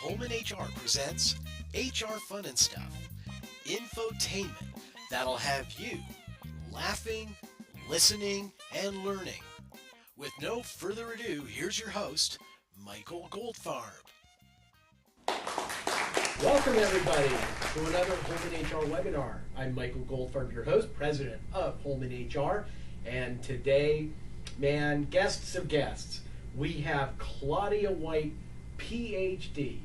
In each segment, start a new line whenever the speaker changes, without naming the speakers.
Holman HR presents HR Fun and Stuff, infotainment that'll have you laughing, listening, and learning. With no further ado, here's your host, Michael Goldfarb.
Welcome everybody to another Holman HR webinar. I'm Michael Goldfarb, your host, president of Holman HR, and today, man, guests of guests, we have Claudia White, PhD.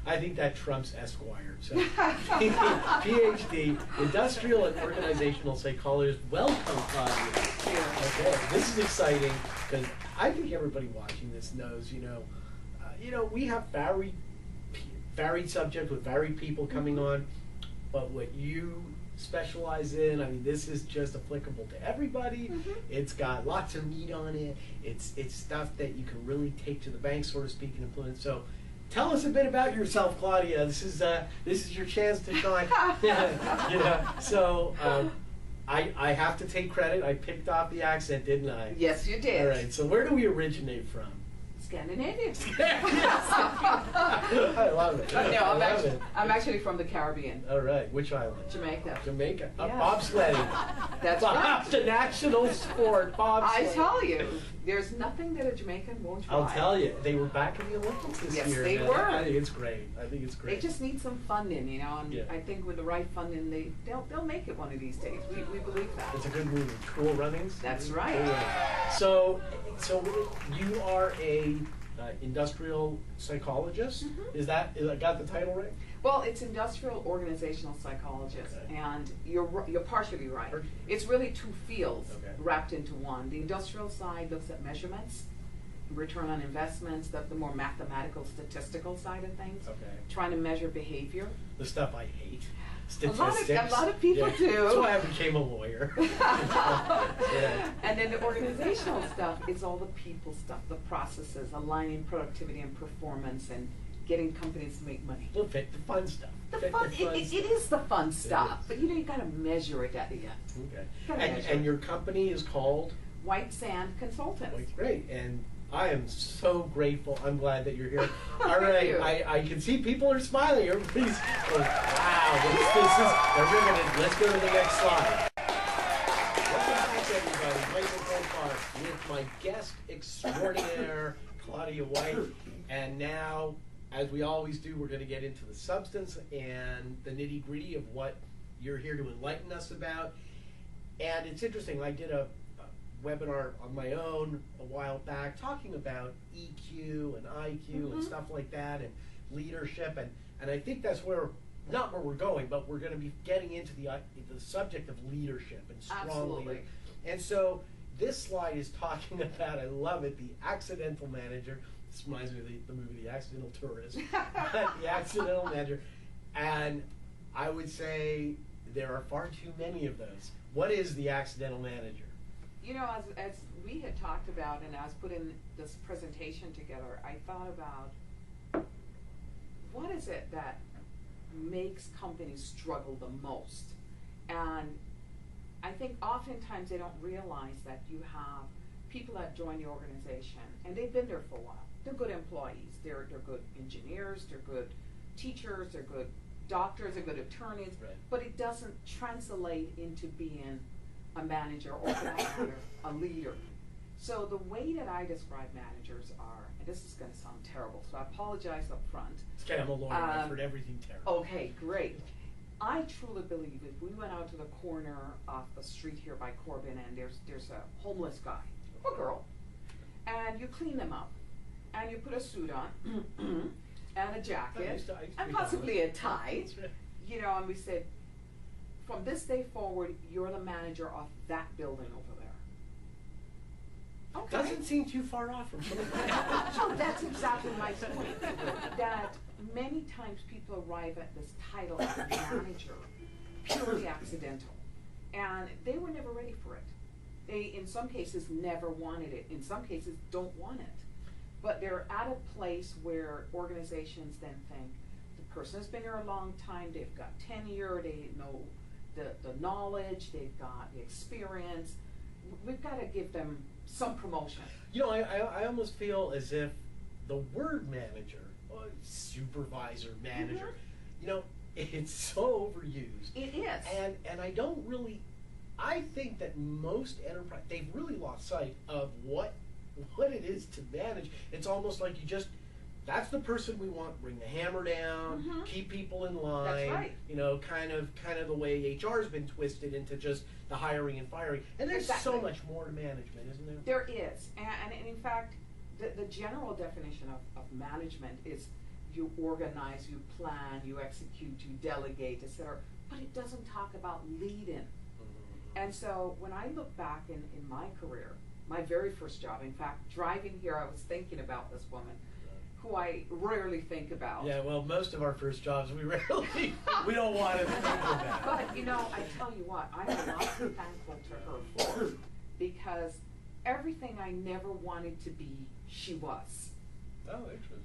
I think that trumps Esquire. So, PhD, Industrial and Organizational Psychologist. Welcome, Claudia. Okay, this is exciting because I think everybody watching this knows. We have varied subject with varied people coming on, but what you specialize in, I mean, this is just applicable to everybody. It's got lots of meat on it. It's stuff that you can really take to the bank, so to speak, and implement. So tell us a bit about yourself, Claudia. This is your chance to shine. So I have to take credit. I picked off the accent, didn't I?
Yes, you did.
All right. So where do we originate from?
Scandinavian.
I love it.
No, I'm actually from the Caribbean.
All right. Which island?
Jamaica.
Jamaica.
Yeah.
Bobsledding.
That's right.
The national sport, bobsledding.
I tell you, there's nothing that a Jamaican won't try.
I'll tell you, they were back in the Olympics this year.
Yes, they
man.
were.
I think it's great.
They just need some funding, and
Yeah.
I think with the right funding, they'll make it one of these days. We believe that.
It's a good movie. Cool Runnings.
That's right.
Cool Runnings. So you are a industrial psychologist. Is I got the title right?
Well, it's industrial organizational psychologist,
Okay.
and you're partially right. It's really two fields wrapped into one. The industrial side looks at measurements, return on investments, the more mathematical, statistical side of things.
Okay.
Trying to measure behavior.
The stuff I hate.
A lot of people do.
That's why I became a lawyer. Yeah.
And then the organizational stuff is all the people stuff, the processes, aligning productivity and performance, and getting companies to make money.
The fun stuff.
It is the fun stuff, but you got to measure it at the end.
Okay. And your company is called?
White Sand Consultants.
Great. And I am so grateful. I'm glad that you're here. All right,
you.
I can see people are smiling. Everybody's going, wow, this is. Let's go to the next slide. Welcome back, everybody. Michael Goldfarb with my guest extraordinaire, Claudia White. And now, as we always do, we're going to get into the substance and the nitty-gritty of what you're here to enlighten us about. And it's interesting. I did a webinar on my own a while back talking about EQ and IQ and stuff like that, and leadership, and I think that's not where we're going, but we're going to be getting into the subject of leadership and strong leadership. And so this slide is talking about, I love it, the accidental manager. This reminds me of the movie The Accidental Tourist. The accidental manager, and I would say there are far too many of those. What is the accidental manager?
As we had talked about, and I was putting this presentation together, I thought about what is it that makes companies struggle the most. And I think oftentimes they don't realize that you have people that join the organization, and they've been there for a while. They're good employees. They're good engineers. They're good teachers. They're good doctors. They're good attorneys.
Right.
But it doesn't translate into being a manager, organizer, a leader. So the way that I describe managers are, and this is going to sound terrible, so I apologize up front.
It's okay, I'm a lawyer. I've heard everything terrible.
Okay, great. I truly believe if we went out to the corner of the street here by Corbin, and there's a homeless guy or girl, and you clean them up, and you put a suit on, and a jacket, and possibly a tie, and we said, from this day forward, you're the manager of that building over there. Okay.
Doesn't seem too far off from something.
So that's exactly my point. That many times people arrive at this title of manager purely accidental, and they were never ready for it. They, in some cases, never wanted it. In some cases, don't want it. But they're at a place where organizations then think the person has been here a long time. They've got tenure. They know the knowledge, they've got the experience. We've got to give them some promotion.
I almost feel as if the word manager supervisor, manager. You know, it's so overused.
It is.
And I don't really, I think that most enterprise, they've really lost sight of what it is to manage. It's almost like you just, that's the person we want, bring the hammer down, keep people in line.
That's right.
You know, kind of the way HR's been twisted into just the hiring and firing. And there's so much more to management, isn't there?
There is. And in fact, the general definition of management is you organize, you plan, you execute, you delegate, etc. But it doesn't talk about leading. And so when I look back in my career, my very first job, in fact, driving here, I was thinking about this woman who I rarely think about.
Yeah, well, most of our first jobs, we we don't want to think about.
But, you know, I tell you what, I'm a lot thankful to her for, because everything I never wanted to be, she was.
Oh, interesting.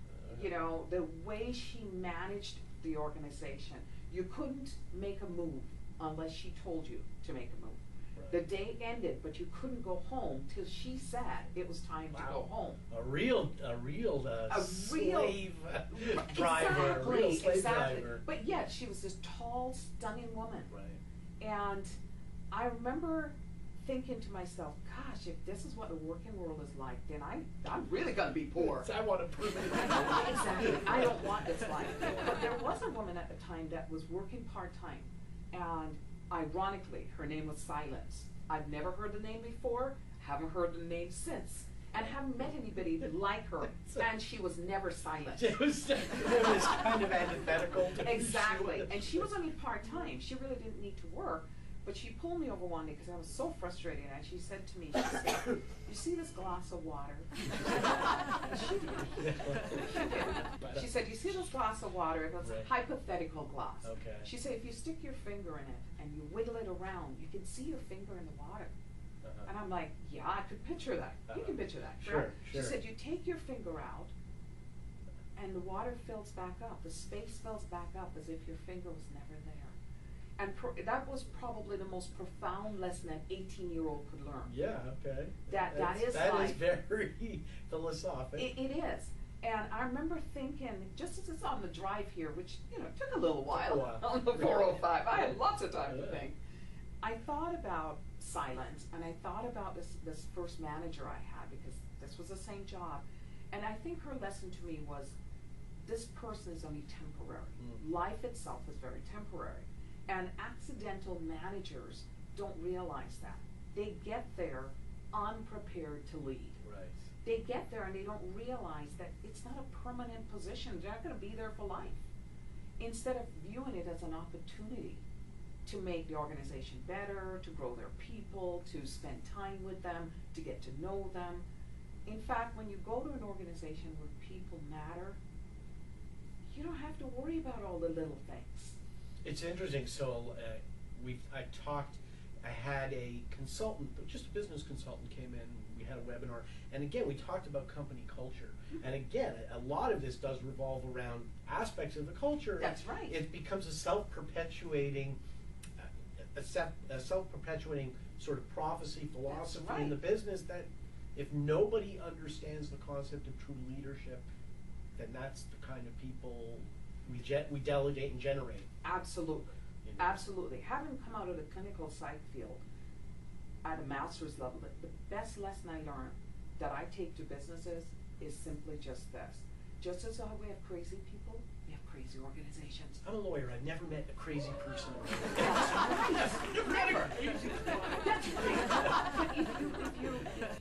You know, the way she managed the organization, you couldn't make a move unless she told you to make a move.
Right.
The day ended, but you couldn't go home till she said it was time to go home.
A real slave driver, a real slave driver.
But yet she was this tall, stunning woman.
Right.
And I remember thinking to myself, gosh, if this is what the working world is like, then I'm really going to be poor.
I want to prove it.
Exactly. I don't want this life. But there was a woman at the time that was working part-time. And ironically, her name was Silence. I've never heard the name before, haven't heard the name since, and haven't met anybody like her. And she was never silent.
It was kind of antithetical to
exactly. And she was only part-time. She really didn't need to work. But she pulled me over one day because I was so frustrated, and she said to me, she said, "You see this glass of water?" She did. She said, "You see this glass of water? It was a hypothetical glass."
Okay.
She said, "If you stick your finger in it and you wiggle it around, you can see your finger in the water." And I'm like, "Yeah, I could picture that. You can picture that,
sure,
right?"
Sure.
She said, "You take your finger out, and the water fills back up. The space fills back up as if your finger was never there." And that was probably the most profound lesson an 18-year-old could learn.
Yeah, okay.
That is
very philosophic.
It is. And I remember thinking, just as it's on the drive here, which, you know, took a little while on the 405. I had lots of time to think. I thought about Silence, and I thought about this first manager I had, because this was the same job. And I think her lesson to me was, this person is only temporary. Life itself is very temporary. And accidental managers don't realize that. They get there unprepared to lead.
Right.
They get there and they don't realize that it's not a permanent position. They're not going to be there for life. Instead of viewing it as an opportunity to make the organization better, to grow their people, to spend time with them, to get to know them. In fact, when you go to an organization where people matter, you don't have to worry about all the little things.
It's interesting. So I had a consultant, just a business consultant, came in. We had a webinar, and again, we talked about company culture. And again, a lot of this does revolve around aspects of the culture.
That's right.
It becomes a self-perpetuating, sort of prophecy philosophy in the business, that if nobody understands the concept of true leadership, then that's the kind of people we delegate and generate.
Absolutely. You know? Absolutely. Having come out of the clinical psych field at a master's level, the best lesson I learned that I take to businesses is simply just this. Just as how we have crazy people, we have crazy organizations.
I'm a lawyer. I've never met a crazy person.
That's right. Never. That's right. But if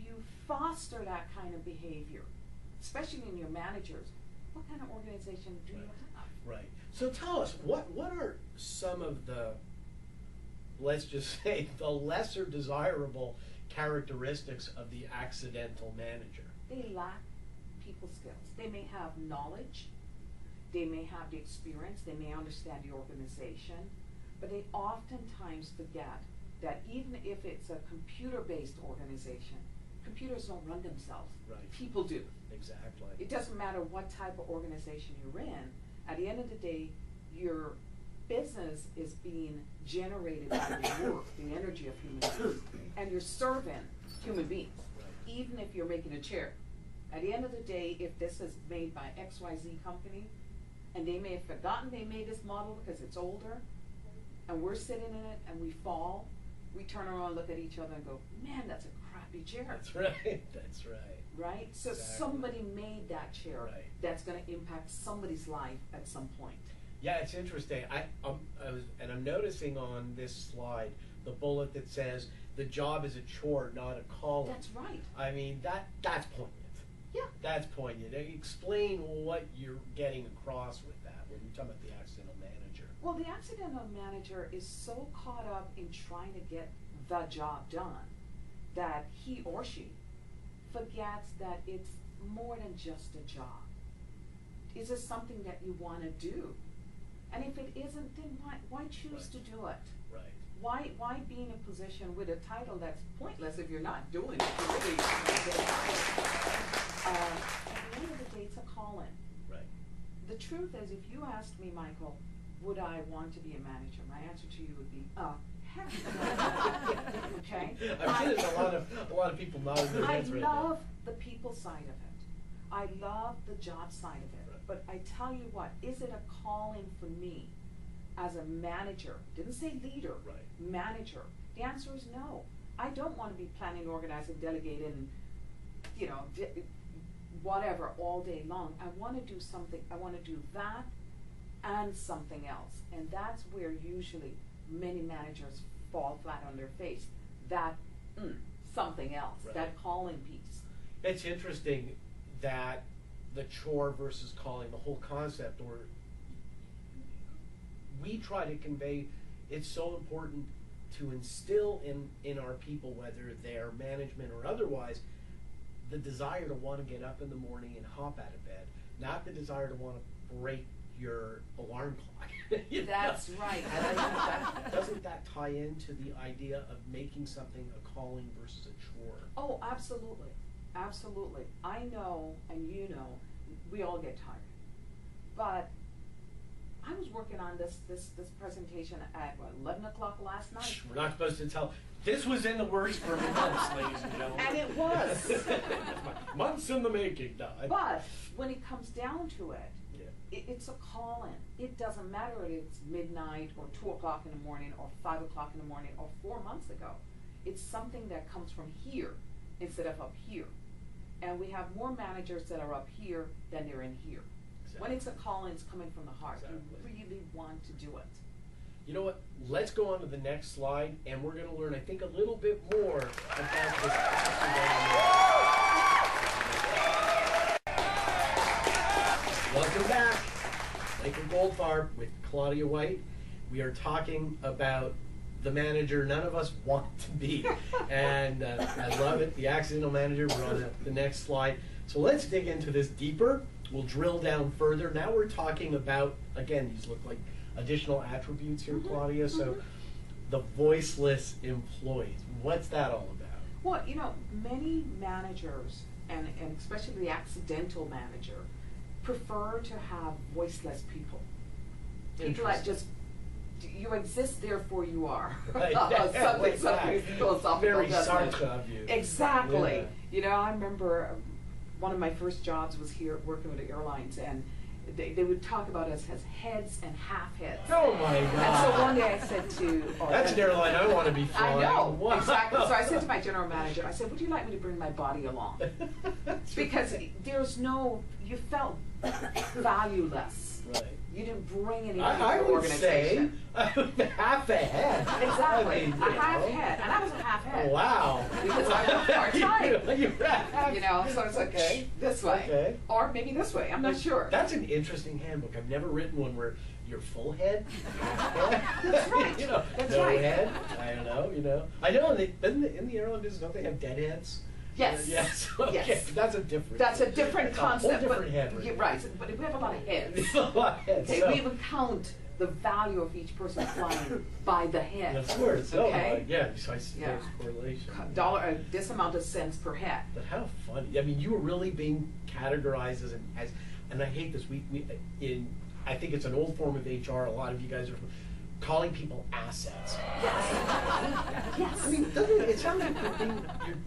you foster that kind of behavior, especially in your managers, what kind of organization do you have?
Right. So tell us, what are some of the, let's just say, the lesser desirable characteristics of the accidental manager?
They lack people skills. They may have knowledge, they may have the experience, they may understand the organization, but they oftentimes forget that even if it's a computer-based organization, computers don't run themselves.
Right.
People do.
Exactly.
It doesn't matter what type of organization you're in. At the end of the day, your business is being generated by the work, the energy of human beings, and you're serving human beings. Right. Even if you're making a chair, At the end of the day, if this is made by XYZ company, and they may have forgotten they made this model because it's older, and we're sitting in it and we fall, we turn around, look at each other and go, man, that's a crappy chair.
That's right. That's right.
Right? So
Exactly.
somebody made that chair
Right.
that's going to impact somebody's life at some point.
Yeah, it's interesting. I'm noticing on this slide the bullet that says the job is a chore, not a calling.
That's right.
I mean, that's poignant.
Yeah.
That's poignant. Explain what you're getting across with that when you're talking about the accidental manager.
Well, the accidental manager is so caught up in trying to get the job done that he or she forgets that it's more than just a job. Is it something that you want to do? And if it isn't, then why choose
Right.
to do it?
Right.
Why be in a position with a title that's pointless if you're not doing it? You're really not getting hired. At the end of the day, it's a call-in.
Right.
The truth is, if you asked me, Michael, would I want to be a manager? My answer to you would be, heck no. Okay?
I'm sure there's a lot of people nodding their
I
heads right now.
love the people side of it. I love the job side of it.
Right.
But I tell you what, is it a calling for me as a manager? Didn't say leader.
Right.
Manager. The answer is no. I don't want to be planning, organizing, delegating, whatever all day long. I want to do something. I want to do that and something else. And that's where usually many managers fall flat on their face. That something else,
Right.
that calling piece.
It's interesting that the chore versus calling, the whole concept, or we try to convey, it's so important to instill in our people, whether they're management or otherwise, the desire to want to get up in the morning and hop out of bed, not the desire to want to break your alarm clock. You know?
That's right.
And I think that, doesn't that tie into the idea of making something a calling versus a chore?
Oh, absolutely. Absolutely. I know, and you know, we all get tired. But I was working on this presentation at, 11 o'clock last night.
We're not supposed to tell. This was in the works for months, ladies and gentlemen.
And it was.
Months in the making. No,
But when it comes down to it,
yeah.
it's a call-in. It doesn't matter if it's midnight or 2 o'clock in the morning or 5 o'clock in the morning or 4 months ago. It's something that comes from here instead of up here. And we have more managers that are up here than they're in here.
Exactly.
When it's a call-in, it's coming from the heart.
Exactly.
You really want to do it.
You know what? Let's go on to the next slide, and we're going to learn, I think, a little bit more about this. Welcome back. Michael Goldfarb with Claudia White. We are talking about the manager none of us want to be. And I love it. The accidental manager. We're on the next slide. So let's dig into this deeper. We'll drill down further. Now we're talking about, again, these look like additional attributes here, Claudia. So the voiceless employees. What's that all about?
Well, many managers, and especially the accidental manager, prefer to have voiceless people. People that just, you exist, therefore you are.
Right.
something philosophical.
Very
doesn't it?
Sartre of you.
Exactly.
Yeah.
I remember one of my first jobs was here working with the airlines, and they would talk about us as heads and half heads.
Oh my God.
And so one day I said to...
That's an airline I want to be
I
flying.
know,
Wow.
exactly. So I said to my general manager, I said, would you like me to bring my body along? Because there's no, you felt valueless.
Right.
You didn't bring anything
I
to the
would say
organization.
half a head.
Exactly,
I mean,
a half head, and I was a half head.
Wow.
Because I worked part-time.
You're half.
So it's like,
Okay.
this way,
Okay.
or maybe this way, I'm not sure.
That's an interesting handbook. I've never written one where you're full head, half head.
That's right.
That's
no
right.
right.
Head. I don't know. I know. In the airline business, don't they have dead heads?
Yes.
Yes. Okay.
Yes.
That's a different.
That's a different
That's
concept.
A whole different
but,
head.
You're right, but we have a lot of heads.
It's a lot of heads.
Okay,
so.
we even count the value of each person flying by the head.
Of course.
Okay?
Yeah. So I see
Yeah.
those correlation.
This amount of cents per head.
But how funny! I mean, you were really being categorized as and I hate this. I think it's an old form of HR. A lot of you guys are calling people assets.
Yes.
I mean, doesn't it sounds like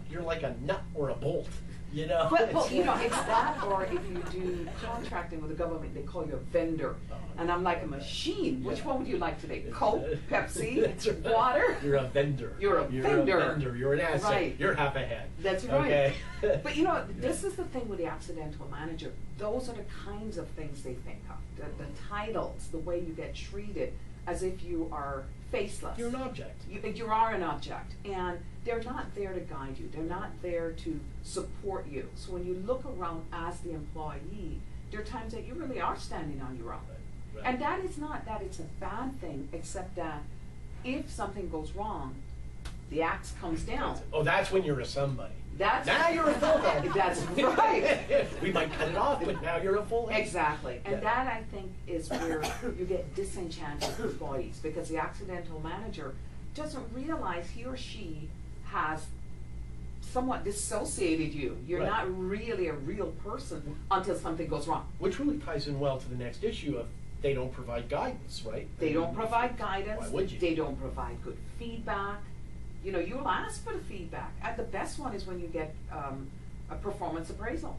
you're like a nut or a bolt. You know?
Well, you know, it's that, or if you do contracting with the government, they call you a vendor. And I'm like a machine. Which one would you like today? Coke, Pepsi,
That's right.
water?
You're a vendor.
You're a vendor.
You're an asset.
Right.
You're half ahead.
That's right.
Okay.
But you know, this is the thing with the accidental manager. Those are the kinds of things they think of. The titles, the way you get treated as if you are faceless.
You're an object.
You are an object, and they're not there to guide you. They're not there to support you. So when you look around as the employee, there are times that you really are standing on your own.
Right.
And that is not that it's a bad thing, except that if something goes wrong, the axe comes down.
That's when you're a somebody.
Now
you're a full head.
That's right.
We might cut it off, but now you're a full head.
Exactly. And
Yeah.
that, I think, is where you get disenchanted employees, because the accidental manager doesn't realize he or she has somewhat dissociated you. You're
Right.
not really a real person until something goes wrong.
Which really ties in well to the next issue of they don't provide guidance, right?
They don't provide guidance.
Why would you?
They don't provide good feedback. You know, you'll ask for the feedback. The best one is when you get a performance appraisal.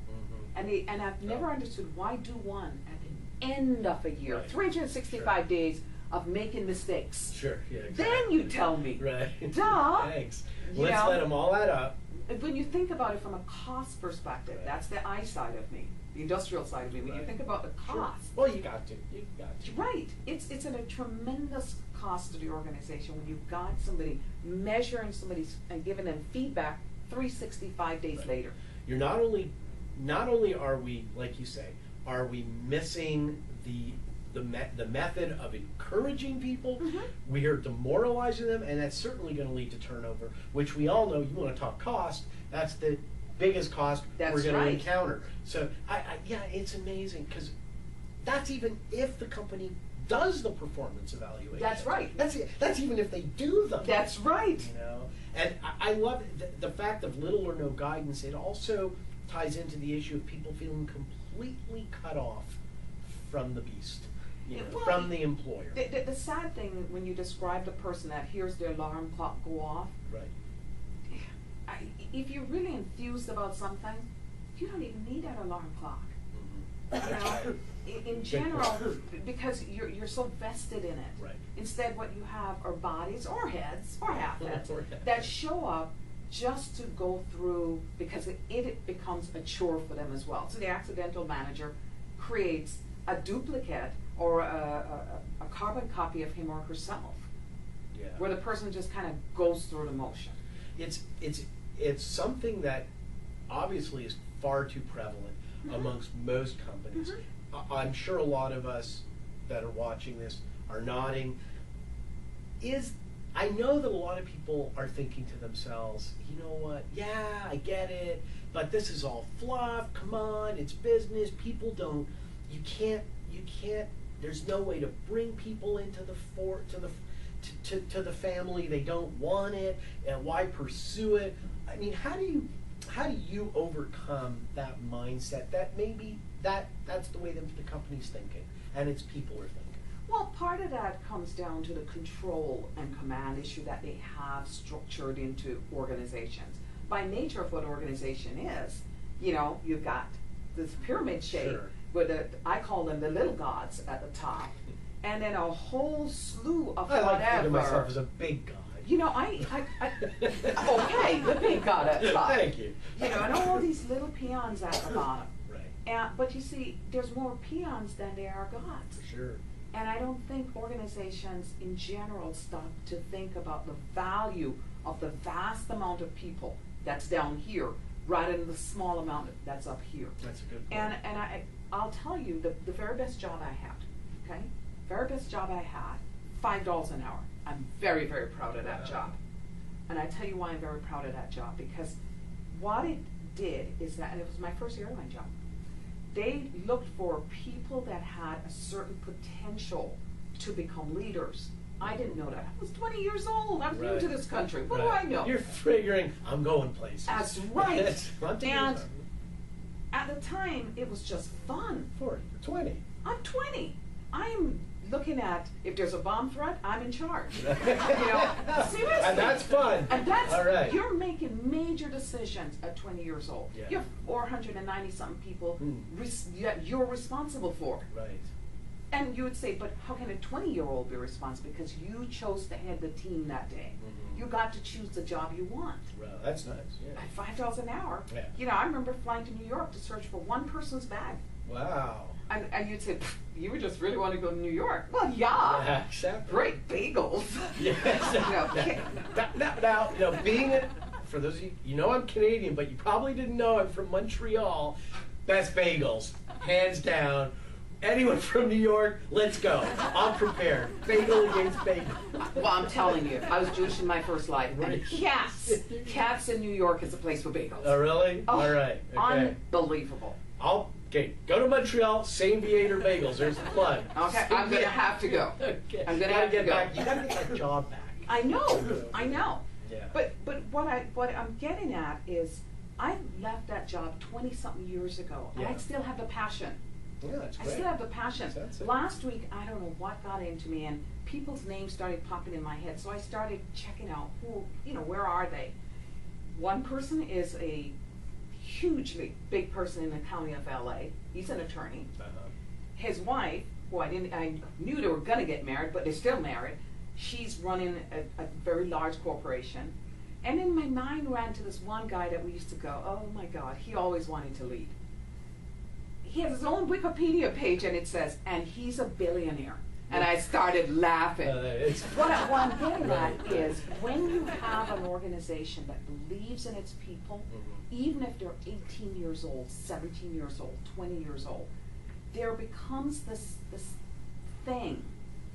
Mhm.
And I've never understood why do one at the end of a year,
Right.
365 days of making mistakes.
Sure, yeah, exactly.
Then you tell me.
Right.
Duh.
Thanks.
You
Let's
know?
let them all add up.
When you think about it from a cost perspective,
Right.
that's the I side of me, the industrial side of me. When you
Right.
think about the
Sure.
cost,
Well, you got to. You got to.
right? It's a tremendous cost to the organization when you've got somebody measuring somebody's and giving them feedback 365 days
Right.
later.
You're not only are we, like you say, are we missing the method of encouraging people,
Mhm.
we are demoralizing them, and that's certainly going to lead to turnover, which we all know. You want to talk cost, that's the biggest cost
That's
we're going
right.
to encounter. So yeah, it's amazing, because that's even if the company does the performance evaluation.
That's right.
That's even if they do them.
That's right.
You know, and I love the fact of little or no guidance. It also ties into the issue of people feeling completely cut off from the beast, you know,
Well,
from the employer.
The sad thing when you describe the person that hears their alarm clock go off,
Right.
if you're really enthused about something, you don't even need that alarm clock. You know, in general, because you're so vested in it.
Right.
Instead, what you have are bodies or heads or half heads
Or heads.
that show up just to go through, because it becomes a chore for them as well. So the accidental manager creates a duplicate or a carbon copy of him or herself,
Yeah.
where the person just kind of goes through the motion.
It's something that obviously is far too prevalent
Mhm.
amongst most companies.
Mhm.
I'm sure a lot of us that are watching this are nodding. I know that a lot of people are thinking to themselves, you know what, yeah, I get it, but this is all fluff, come on, it's business, you can't, there's no way to bring people into to the family, they don't want it, and why pursue it? I mean, how do you overcome that mindset that maybe that's the way the company's thinking and its people are thinking?
Well, part of that comes down to the control and command issue that they have structured into organizations. By nature of what organization is, you know, you've got this pyramid shape
Sure.
with I call them the little gods at the top, and then a whole slew of
I like to think
whatever.
of myself as a big guy.
You know, okay, the big god at the top.
Thank you.
You know, and all these little peons at the bottom.
Right.
But you see, there's more peons than there are gods.
For sure.
And I don't think organizations in general stop to think about the value of the vast amount of people that's down here rather than the small amount that's up here.
That's a good point.
And I'll tell you, the very best job I had, okay? Very best job I had, $5 an hour. I'm very, very proud of that
Wow.
job. And I tell you why I'm very proud of that job, because what it did is that, and it was my first airline job, they looked for people that had a certain potential to become leaders. I didn't know that. I was 20 years old. I'm new
Right.
to this country. What
Right.
do I know?
You're figuring, I'm going places.
That's right.
I'm taking
And
something.
at the time, it was just fun.
40, 20.
I'm 20. I'm looking at, if there's a bomb threat, I'm in charge. Seriously.
And that's fun.
And that's,
all right.
You're making major decisions at 20 years old.
Yeah.
You have 490-something people that you're responsible for.
Right.
And you would say, but how can a 20-year-old be responsible? Because you chose to head the team that day. You got to choose the job you want.
Well, that's nice. Yeah.
At $5 an hour.
Yeah.
I remember flying to New York to search for one person's bag.
Wow.
And you'd say, you would just really want to go to New York. Well, yeah.
Exactly.
Great bagels.
Yes. Now, being for those of you, I'm Canadian, but you probably didn't know I'm from Montreal. Best bagels, hands down. Anyone from New York, let's go. I'm prepared. Bagel against bagel.
Well, I'm telling you, I was Jewish in my first life.
Right.
And cats in New York is a place for bagels.
Oh, really?
Oh,
all right. Okay.
Unbelievable.
Okay, go to Montreal, St. Viator Bagels. There's the plug.
Okay, I'm going to have to go.
Okay.
I'm going to have to go.
Back. You got to get that job back.
I know.
Yeah.
But what I'm getting at is I left that job 20-something years ago, and I still have the passion.
Yeah, that's great.
I still have the passion.
That's it.
Last week, I don't know what got into me, and people's names started popping in my head, so I started checking out where are they? One person is a hugely big person in the county of LA. He's an attorney. His wife, who I knew they were gonna get married, but they're still married. She's running a very large corporation. And in my mind ran to this one guy that we used to go, oh my God, he always wanted to lead. He has his own Wikipedia page, and it says, and he's a billionaire. And I started laughing. What I'm getting at is when you have an organization that believes in its people, even if they're 18 years old, 17 years old, 20 years old, there becomes this thing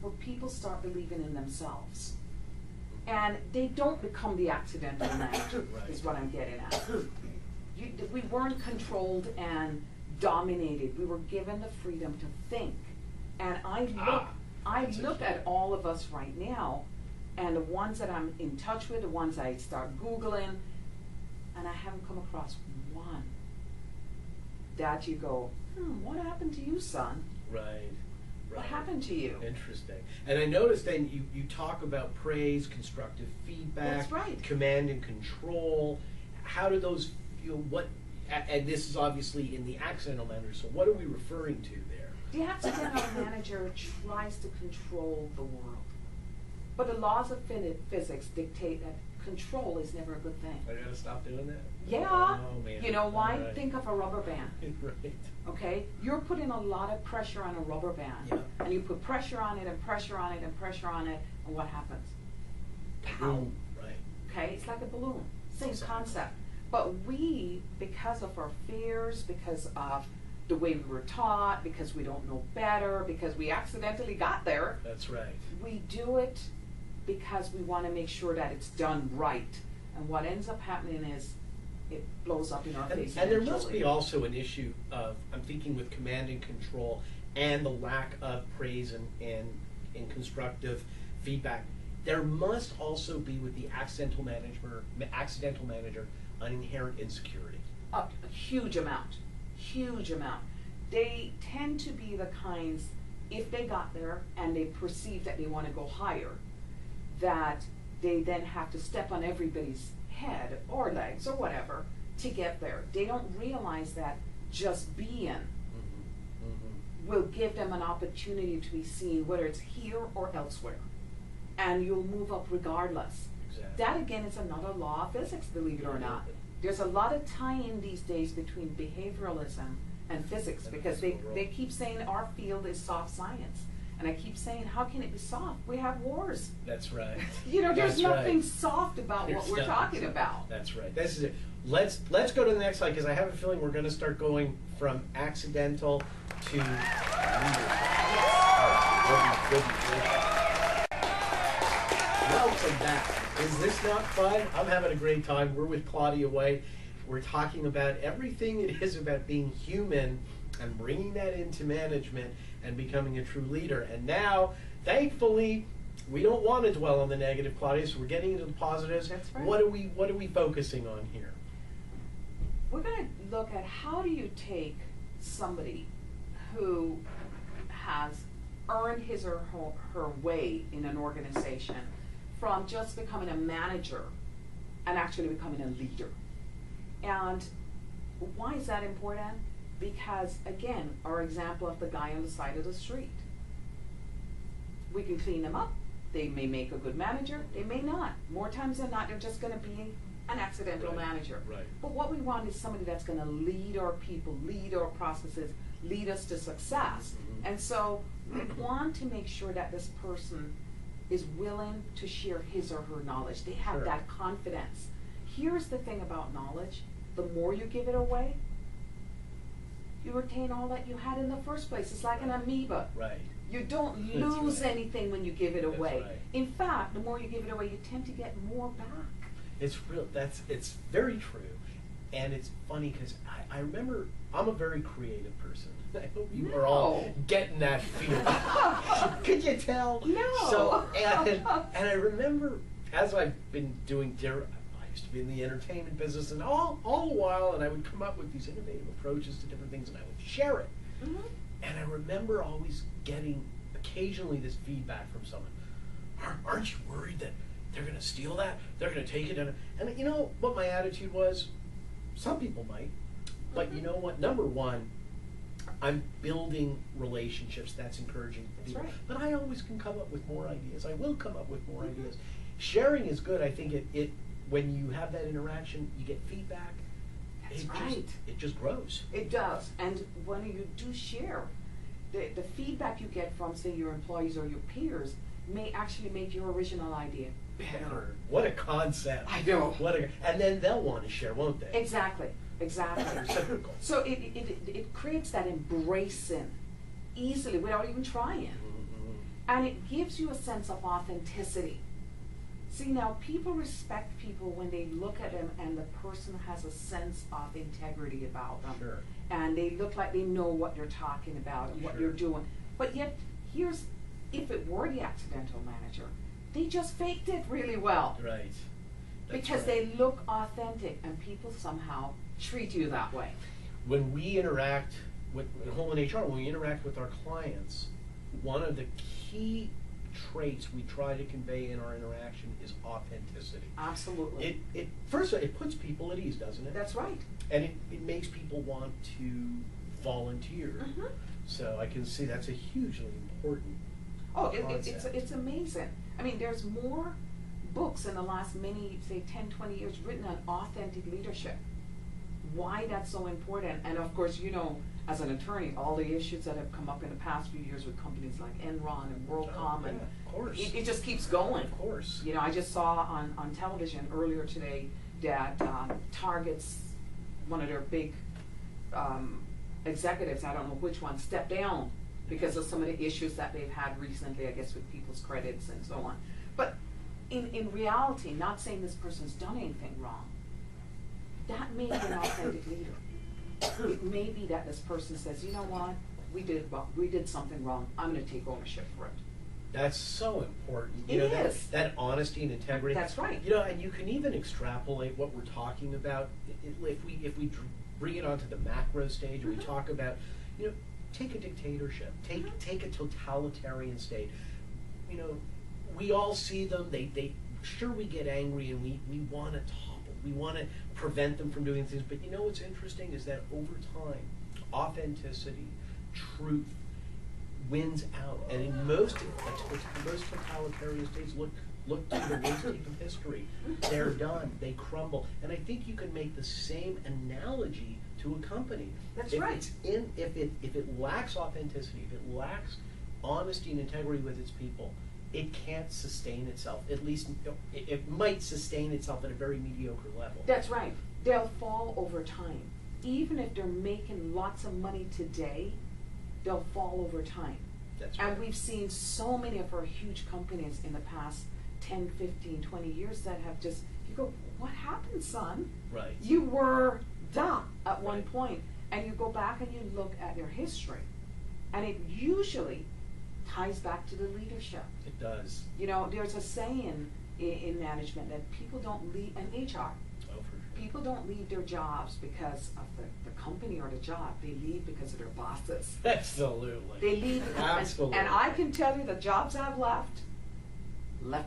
where people start believing in themselves. And they don't become the accidental manager, is what I'm getting at. We weren't controlled and dominated. We were given the freedom to think. And I look at all of us right now, and the ones that I'm in touch with, the ones I start Googling, and I haven't come across one that you go, what happened to you, son?
Right.
What happened to you?
Interesting. And I noticed then you talk about praise, constructive feedback,
That's right.
command and control. How do those feel? And this is obviously in the accidental manager, so what are we referring to there?
The accidental manager tries to control the world. But the laws of physics dictate that control is never a good thing.
I gotta stop doing that?
Yeah.
Oh, man.
You know why?
Right.
Think of a rubber band.
Right.
Okay? You're putting a lot of pressure on a rubber band.
Yeah.
And you put pressure on it and pressure on it and pressure on it, and what happens? Pow.
Boom. Right.
Okay? It's like a balloon. Same
Exactly.
concept. But we, because of our fears, because of the way we were taught, because we don't know better, because we accidentally got there,
That's right.
we do it because we want to make sure that it's done right. And what ends up happening is it blows up in our face.
And there must
eventually.
be also an issue of, I'm thinking with command and control and the lack of praise and constructive feedback, there must also be with the accidental manager an inherent insecurity.
A huge amount. They tend to be the kinds, if they got there and they perceive that they want to go higher, that they then have to step on everybody's head or legs or whatever to get there. They don't realize that just being will give them an opportunity to be seen, whether it's here or elsewhere. And you'll move up regardless.
Exactly.
That again is another law of physics, believe it or not. There's a lot of tie-in these days between behavioralism and physics, because they keep saying our field is soft science. And I keep saying, how can it be soft? We have wars.
That's right.
There's
That's
nothing
right.
soft about
There's
what we're
nothing
talking
soft.
about.
That's right. This is it. Let's go to the next slide, because I have a feeling we're going to start going from accidental to Welcome back. Is this not fun? I'm having a great time. We're with Claudia White. We're talking about everything it is about being human and bringing that into management and becoming a true leader. And now, thankfully, we don't want to dwell on the negative, Claudia, so we're getting into the positives.
That's right.
What are we focusing on here?
We're going to look at how do you take somebody who has earn his or her way in an organization from just becoming a manager and actually becoming a leader. And why is that important? Because, again, our example of the guy on the side of the street. We can clean them up. They may make a good manager. They may not. More times than not, they're just going to be an accidental manager.
Right.
But what we want is somebody that's going to lead our people, lead our processes, lead us to success.
Mm-hmm.
And so we want to make sure that this person is willing to share his or her knowledge. They have
Sure.
that confidence. Here's the thing about knowledge. The more you give it away, you retain all that you had in the first place. It's like an amoeba.
Right.
You don't
That's
lose
right.
anything when you give it
That's
away.
right.
In fact, the more you give it away, you tend to get more back.
It's real. It's very true, and it's funny because I remember I'm a very creative person. I hope you are all
No.
getting that feeling. Could you tell?
No.
So and I remember as I've been doing. I used to be in the entertainment business, and all the while, and I would come up with these innovative approaches to different things, and I would share it.
Mhm.
And I remember always getting occasionally this feedback from someone. Aren't you worried that they're going to steal that? They're going to take it? And you know what my attitude was? Some people might. But you know what? Number one, I'm building relationships. That's encouraging people.
That's right.
But I always can come up with more ideas. I will come up with more ideas. Sharing is good. I think it when you have that interaction, you get feedback.
That's
It
right.
it just grows.
It does. And when you do share, the feedback you get from, say, your employees or your peers may actually make your original idea better.
What a concept.
I know.
And then they'll want to share, won't they?
Exactly. Exactly.
Reciprocal.
So it creates that embracing easily without even trying.
Mhm.
And it gives you a sense of authenticity. See, now people respect people when they look at them and the person has a sense of integrity about them.
Sure.
And they look like they know what you're talking about and what
Sure.
you're doing. But yet, if it were the accidental manager, they just faked it really well.
Right. That's
Because
right.
they look authentic and people somehow treat you that way.
When we interact with in Holman HR, when we interact with our clients, one of the key traits we try to convey in our interaction is authenticity.
Absolutely.
It first of all, it puts people at ease, doesn't it?
That's right.
And it makes people want to volunteer.
Mhm.
So I can see that's a hugely important
Oh,
concept.
it's amazing. I mean, there's more books in the last say 10, 20 years written on authentic leadership. Why that's so important. And of course, you know, as an attorney, all the issues that have come up in the past few years with companies like Enron and WorldCom, and
of course.
it just keeps going.
Of course.
You know, I just saw on television earlier today that Target's, one of their big executives, I don't know which one, stepped down because of some of the issues that they've had recently, I guess, with people's credits and so on. But in reality, not saying this person's done anything wrong, that may be an authentic leader. It may be that this person says, you know what, we did something wrong, I'm gonna take ownership for it.
That's so important.
It
You know,
is.
that honesty and integrity.
That's right.
You know, and you can even extrapolate what we're talking about. If we bring it onto the macro stage and we
Mhm.
talk about, you know, take a dictatorship, take a totalitarian state. You know, we all see them. They sure we get angry and we want to topple. We want to prevent them from doing things. But you know what's interesting is that over time, authenticity, truth, wins out. And in most totalitarian states, look to the landscape of history. They're done. They crumble. And I think you can make the same analogy to a company.
That's
If
right.
it's if it lacks authenticity, if it lacks honesty and integrity with its people, it can't sustain itself. At least it might sustain itself at a very mediocre level.
That's right. They'll fall over time. Even if they're making lots of money today, they'll fall over time.
That's right.
And we've seen so many of our huge companies in the past 10, 15, 20 years that have just, you go, what happened, son?
Right.
You were da at one
Right.
point, and you go back and you look at their history, and it usually ties back to the leadership.
It does.
You know, there's a saying in management that people don't lead, and HR,
Oh, for sure.
people don't leave their jobs because of the company or the job. They leave because of their bosses.
Absolutely.
They leave,
Absolutely.
and I can tell you the jobs I've left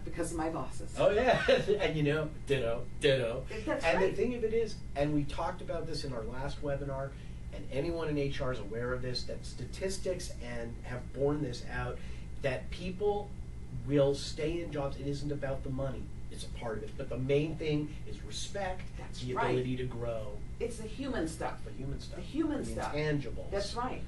because of my bosses.
Oh yeah, and you know, ditto.
That's
and
right.
the thing of it is, and we talked about this in our last webinar, and anyone in HR is aware of this, that statistics and have borne this out, that people will stay in jobs. It isn't about the money. It's a part of it. But the main thing is respect,
That's
the
right.
ability to grow.
It's the human stuff.
The human stuff.
The human stuff.
Intangibles.
That's right.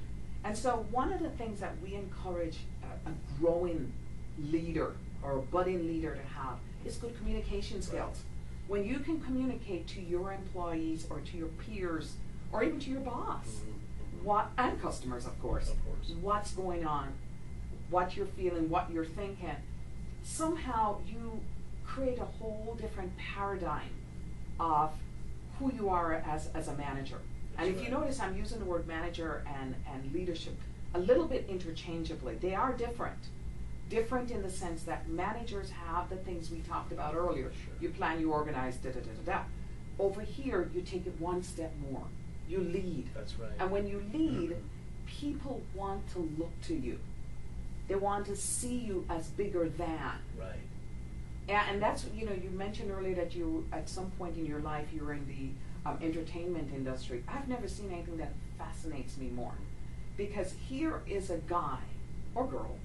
And so one of the things that we encourage a growing leader or a budding leader to have is good communication skills. When you can communicate to your employees or to your peers or even to your boss, and customers, of course, what's going on, what you're feeling, what you're thinking, somehow you create a whole different paradigm of who you are as a manager. And if you notice, I'm using the word manager and leadership a little bit interchangeably. They are different. Different in the sense that managers have the things we talked about earlier.
Sure.
You plan, you organize, da-da-da-da-da. Over here, you take it one step more. You lead.
That's right.
And when you lead, people want to look to you. They want to see you as bigger than.
Right.
And that's, you know, you mentioned earlier that you, at some point in your life, you were in the entertainment industry. I've never seen anything that fascinates me more. Because here is a guy or girl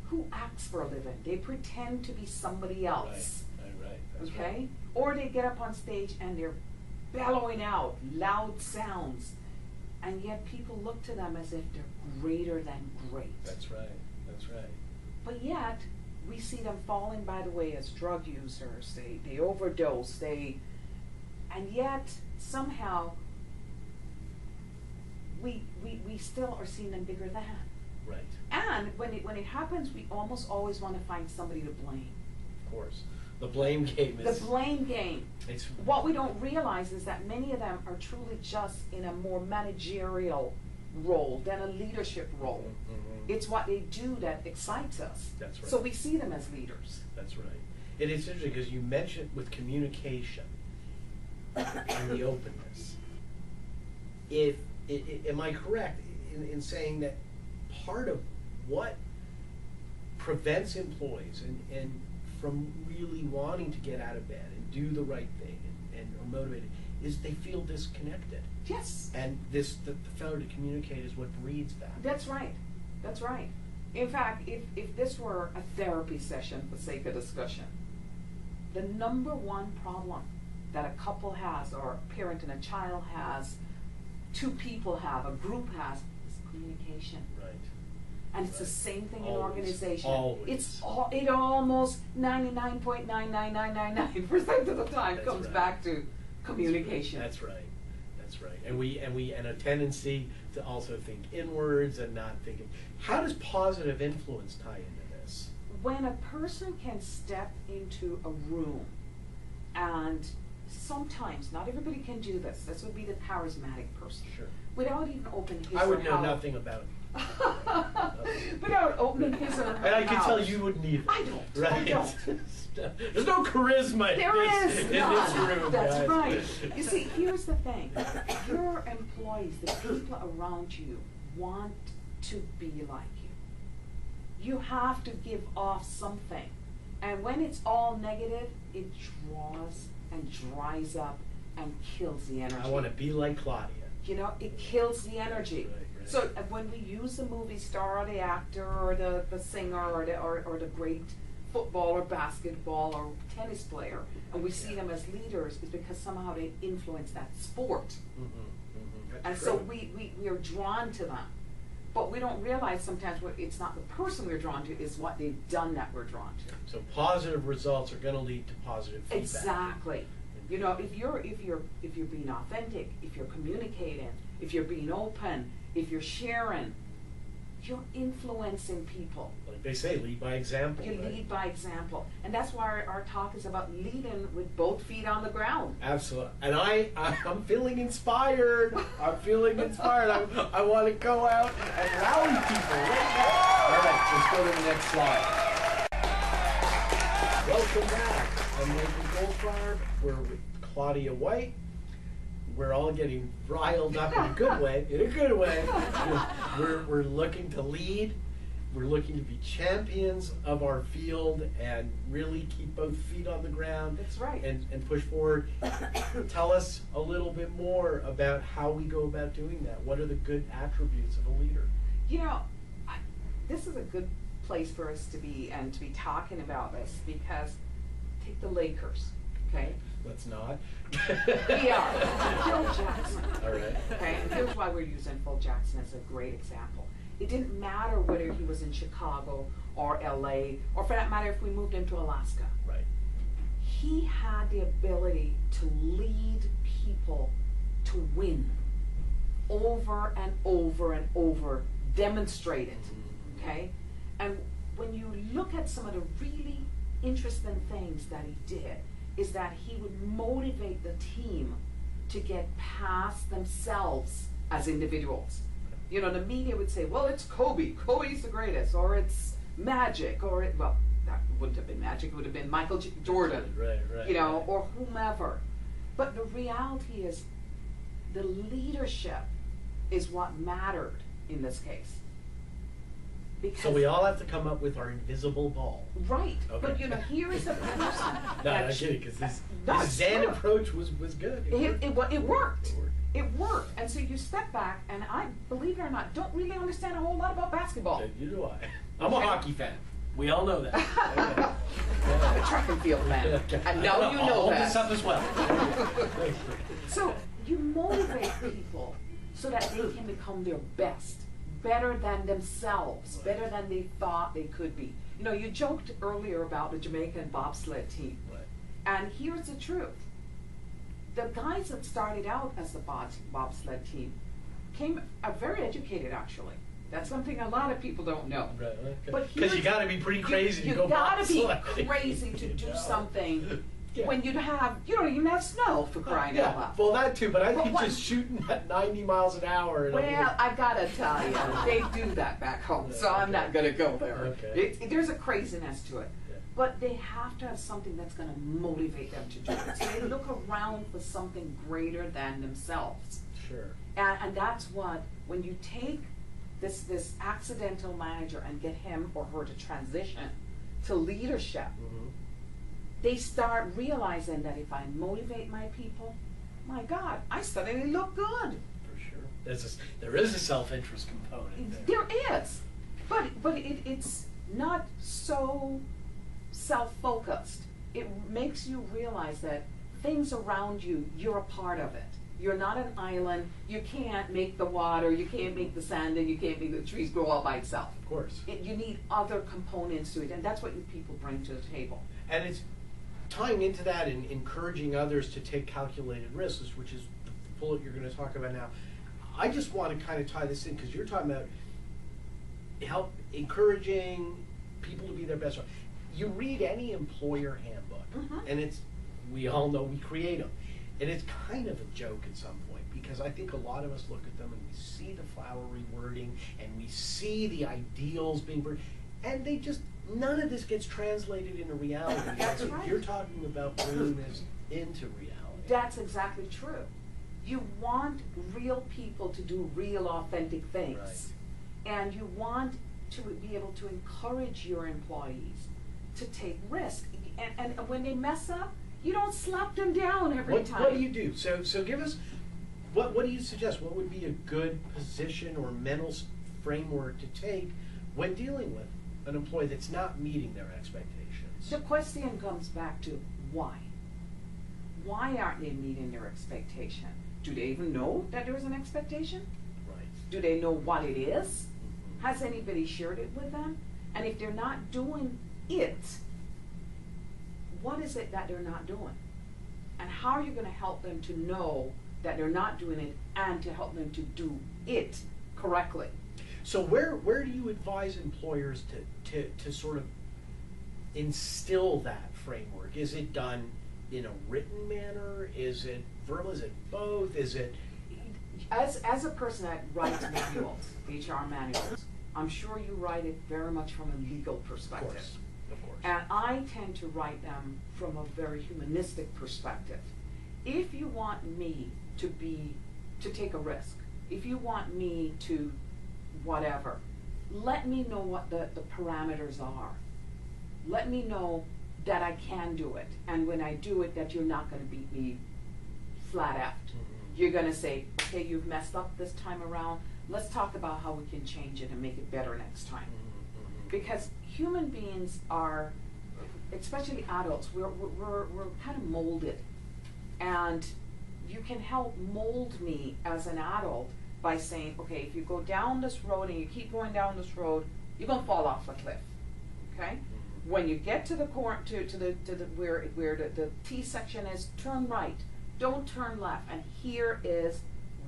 who acts for a living. They pretend to be somebody else.
Right. That's
okay?
right.
Or they get up on stage and they're bellowing out loud sounds. And yet people look to them as if they're greater than great.
That's right. That's right.
But yet, we see them falling by the way as drug users. They overdose. And yet, somehow, we still are seeing them bigger than.
Right.
And when it happens, we almost always want to find somebody to blame.
Of course. The blame game is...
The blame game.
It's...
What we don't realize is that many of them are truly just in a more managerial role than a leadership role.
Mm-hmm.
It's what they do that excites us.
That's right.
So we see them as leaders.
That's right. And it's interesting because you mentioned with communication and the openness. Am I correct in saying that part of what prevents employees and from really wanting to get out of bed and do the right thing and are motivated is they feel disconnected?
Yes.
And the failure to communicate is what breeds that.
That's right. That's right. In fact, if this were a therapy session for sake of discussion, the number one problem that a couple has, or a parent and a child has, two people have, a group has, is communication.
Right.
And it's the same thing in
Always.
organization.
Always.
It almost 99.99999% of the time
That's
comes
right.
back to communication.
That's right. That's right. And a tendency to also think inwards and not thinking. How does positive influence tie into this?
When a person can step into a room, and sometimes, not everybody can do this, this would be the charismatic person.
Sure.
Without even opening his
I would
or
know
her-
nothing about it.
Without opening his or her
And I can tell
mouth.
you wouldn't either.
I don't.
Right?
I don't.
There's no charisma
There is
in this
none.
room.
That's
guys.
right. You see, here's the thing. Your employees, the people around you, want to be like you. You have to give off something. And when it's all negative, it draws and dries up and kills the energy.
I want to be like Claudia.
You know, it kills the energy.
Right.
So when we use the movie star or the actor or the singer or the great football or basketball or tennis player, and we see them as leaders, is because somehow they influence that sport.
That's
And
true.
so we are drawn to them. But we don't realize sometimes it's not the person we're drawn to, it's what they've done that we're drawn to.
So positive results are going to lead to positive feedback.
Exactly. You know, if you're being authentic, if you're communicating, if you're being open, if you're sharing, you're influencing people.
Like they say, lead by example.
You
right?
lead by example. And that's why our talk is about leading with both feet on the ground.
Absolutely. And I'm feeling inspired. I'm feeling inspired. I want to go out and rally people right now. All right, let's go to the next slide. Welcome back. I'm Nathan Goldfarb. We're with Claudia White. We're all getting riled up in a good way. In a good way. We're looking to lead. We're looking to be champions of our field and really keep both feet on the ground.
That's right.
And push forward. Tell us a little bit more about how we go about doing that. What are the good attributes of a leader?
You know, this is a good place for us to be and to be talking about this, because take the Lakers, okay?
Let's not.
We are. Phil Jackson.
All right.
Okay, and here's why we're using Phil Jackson as a great example. It didn't matter whether he was in Chicago or LA, or for that matter if we moved into Alaska.
Right.
He had the ability to lead people to win over and over and over, demonstrate it, okay? And when you look at some of the really interesting things that he did, is that he would motivate the team to get past themselves as individuals. You know, the media would say, well, it's Kobe. Kobe's the greatest. Or it's Magic. Or, well, that wouldn't have been Magic. It would have been Michael Jordan.
Right.
You know, or whomever. But the reality is, the leadership is what mattered in this case. Because
So we all have to come up with our invisible ball.
right.
Okay.
But, you know, here is a person.
No,
that
I'm kidding, because this
That's
Zen
true.
approach was good.
It worked.
It worked.
It worked. And so you step back, and I, believe it or not, don't really understand a whole lot about basketball.
You do I. I'm a
Okay.
hockey fan. We all know that.
I'm a track and field fan.
Okay.
I know you
I'll
know
hold
that.
this up as well.
So you motivate people so that they can become their best, better than themselves, better than they thought they could be. You know, you joked earlier about the Jamaican bobsled team.
Right.
And here's the truth. The guys that started out as the bobsled team are very educated, actually. That's something a lot of people don't know.
Right, okay.
But
Because you
here's-
got to be pretty crazy
You
to go
gotta be
bobsledding.
crazy to do
Yeah.
something
Yeah.
when you don't even have snow, for crying out
Yeah,
loud.
well that too, but I
But
think
what-
just shooting at 90 miles an hour. And
Well, I gotta tell you, they do that back home, so I'm not gonna go there.
Okay.
There's a craziness to it.
Yeah.
But they have to have something that's gonna motivate them to do it. So they look around for something greater than themselves.
Sure.
And that's what, when you take this accidental manager and get him or her to transition to leadership,
Mm-hmm.
they start realizing that if I motivate my people, my God, I suddenly look good.
For sure. There is a self-interest component there.
There is, but it's not so self-focused. It makes you realize that things around you, you're a part of it. You're not an island. You can't make the water, you can't make the sand, and you can't make the trees grow all by itself.
Of course.
You need other components to it, and that's what you people bring to the table.
And it's tying into that and encouraging others to take calculated risks, which is the bullet you're going to talk about now. I just want to kind of tie this in because you're talking about encouraging people to be their best. You read any employer handbook,
Mhm.
and we all know we create them. And it's kind of a joke at some point because I think a lot of us look at them and we see the flowery wording and we see the ideals being and none of this gets translated into reality.
That's
So
right.
You're talking about bringing this into reality.
That's exactly true. You want real people to do real, authentic things. And you want to be able to encourage your employees to take risks. And when they mess up, you don't slap them down every time.
What do you do? So give us, what do you suggest? What would be a good position or mental framework to take when dealing with an employee that's not meeting their expectations?
The question comes back to why? Why aren't they meeting their expectation? Do they even know that there's an expectation?
Right.
Do they know what it is?
Mhm.
Has anybody shared it with them? And if they're not doing it, what is it that they're not doing? And how are you going to help them to know that they're not doing it and to help them to do it correctly?
So where do you advise employers to sort of instill that framework? Is it done in a written manner? Is it verbal? Is it both? Is it?
As a person that writes manuals, HR manuals, I'm sure you write it very much from a legal perspective.
Of course.
And I tend to write them from a very humanistic perspective. if you want me to take a risk, if you want me to whatever, let me know what the parameters are. Let me know that I can do it, and when I do it, that you're not going to beat me flat out. You're going to say, okay, you've messed up this time around. Let's talk about how we can change it and make it better next time. Because human beings are, especially adults, we're kind of molded. And you can help mold me as an adult by saying, okay, if you go down this road and you keep going down this road, you're going to fall off a cliff. Okay? When you get to the where the T section is, turn right. Don't turn left. And here is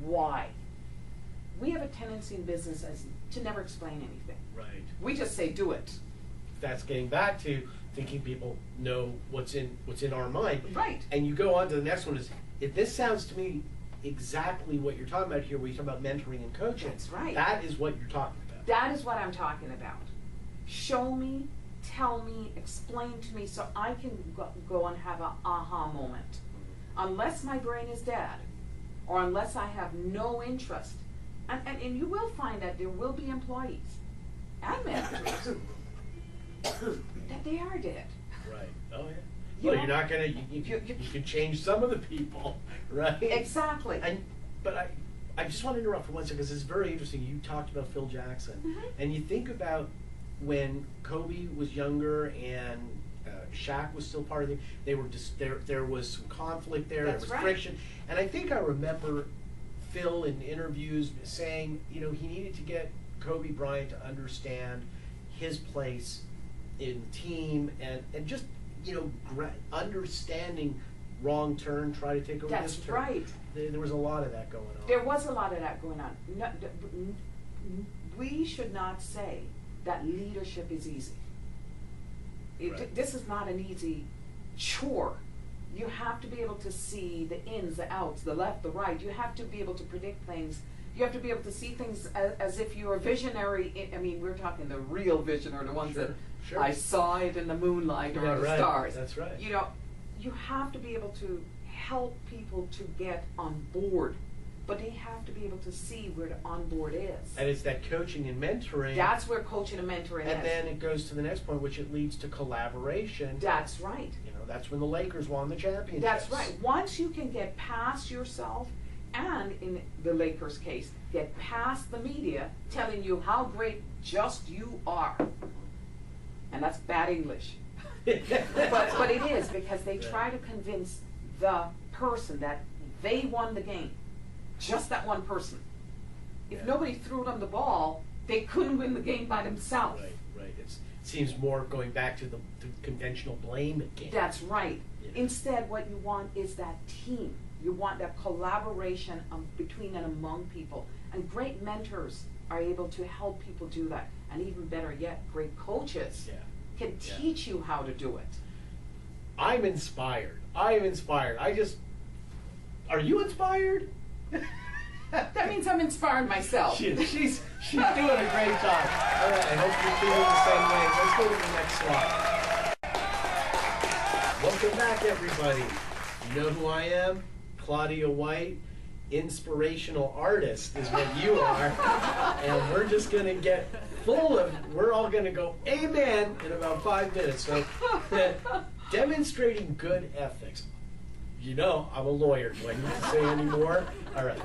why. We have a tendency in business to never explain anything.
Right.
We just say, do it.
That's getting back to thinking people know what's in our mind.
Right.
And you go on to the next one is, if this sounds to me exactly what you're talking about here, where you talk about mentoring and coaching.
That's right.
That is what you're talking about.
That is what I'm talking about. Show me, tell me, explain to me so I can go and have an aha moment. Unless my brain is dead, or unless I have no interest. And you will find that there will be employees and managers that they are dead.
Right. Oh yeah. You're not gonna. You can change some of the people, right?
Exactly.
But I just want to interrupt for 1 second because it's very interesting. You talked about Phil Jackson, and you think about when Kobe was younger and Shaq was still part of it. They were just there was some conflict there.
That's
there was
right.
friction, and I think I remember Phil in interviews saying, he needed to get Kobe Bryant to understand his place in the team and just, understanding wrong turn, try to take over
That's
this turn.
right.
There was a lot of that going on.
There was a lot of that going on. No, we should not say that leadership is easy.
Right.
This is not an easy chore. You have to be able to see the ins, the outs, the left, the right. You have to be able to predict things. You have to be able to see things as if you're a visionary. I mean, we're talking the real visionary, the ones that I saw it in the moonlight or the stars.
That's right.
You have to be able to help people to get on board, but they have to be able to see where the on board is.
And it's that coaching and mentoring.
That's where coaching and mentoring is.
And then it goes to the next point, which it leads to collaboration.
That's right.
That's when the Lakers won the championship.
That's right. Once you can get past yourself, and in the Lakers' case, get past the media telling you how great just you are. And that's bad English. but it is, because they try to convince the person that they won the game. Just that one person. If nobody threw them the ball, they couldn't win the game by themselves.
Right. It seems more going back to the conventional blame game. That's
right. Instead, what you want is that team. You want that collaboration between and among people. And great mentors are able to help people do that. And even better yet, great coaches can teach you how to do it.
I'm inspired. Are you inspired?
That means I'm inspired myself.
She's doing a great job. All right, I hope you're feeling the same way. Let's go to the next slide. Welcome back, everybody. You know who I am? Claudia White, inspirational artist is what you are. And we're just going to get we're all going to go amen in about 5 minutes. So, demonstrating good ethics. I'm a lawyer. Do I need to say any more? All right.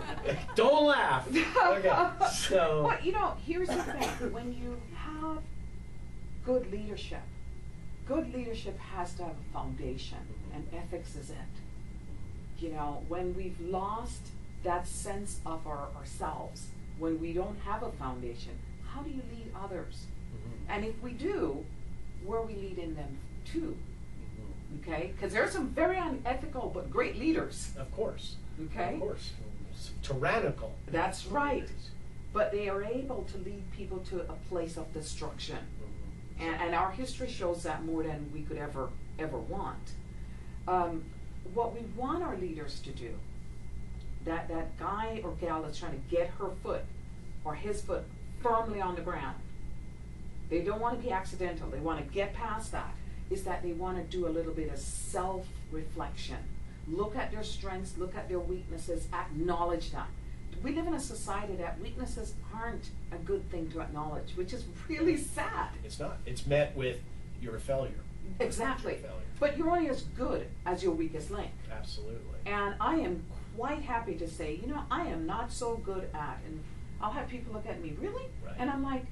Don't laugh. Okay. So.
But here's the thing. When you have good leadership has to have a foundation, and ethics is it. When we've lost that sense of ourselves, when we don't have a foundation, how do you lead others? And if we do, where are we leading them to? Okay, because there are some very unethical but great leaders.
Of course.
Okay.
Of course. Tyrannical.
That's right. But they are able to lead people to a place of destruction. And our history shows that more than we could ever want. What we want our leaders to do, that guy or gal that's trying to get her foot or his foot firmly on the ground, they don't want to be accidental. They want to get past that. Is that they want to do a little bit of self-reflection. look at their strengths, look at their weaknesses, acknowledge them. We live in a society that weaknesses aren't a good thing to acknowledge, which is really sad.
It's not. It's met with, you're a failure.
Exactly.
You're a failure.
But you're only as good as your weakest link.
Absolutely.
And I am quite happy to say, you know, I am not so good at, and I'll have people look at me, really?
Right.
And I'm like,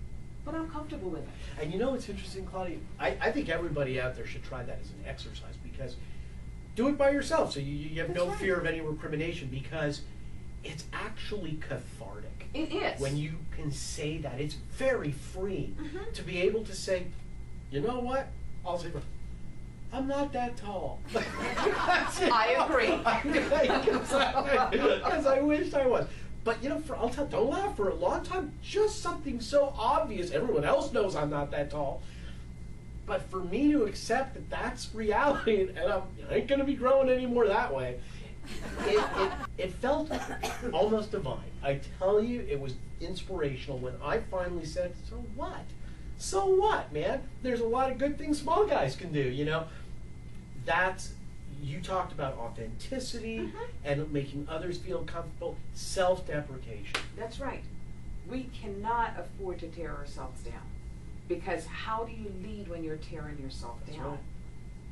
but I'm comfortable with it.
And you know what's interesting, Claudia? I think everybody out there should try that as an exercise, because do it by yourself so you have
That's
no
right.
fear of any recrimination, because it's actually cathartic.
It is.
When you can say that, it's very freeing
Mhm.
to be able to say, you know what? I'll say, I'm not that tall.
I agree.
Because I wished I was. But you know, don't laugh, for a long time, just something so obvious. Everyone else knows I'm not that tall. But for me to accept that that's reality, and I ain't gonna be growing anymore that way, it felt almost divine. I tell you, it was inspirational when I finally said, so what? So what, man? There's a lot of good things small guys can do, you know? You talked about authenticity
Mhm.
and making others feel comfortable, self-deprecation.
That's right. We cannot afford to tear ourselves down. Because how do you lead when you're tearing yourself
That's
down?
right.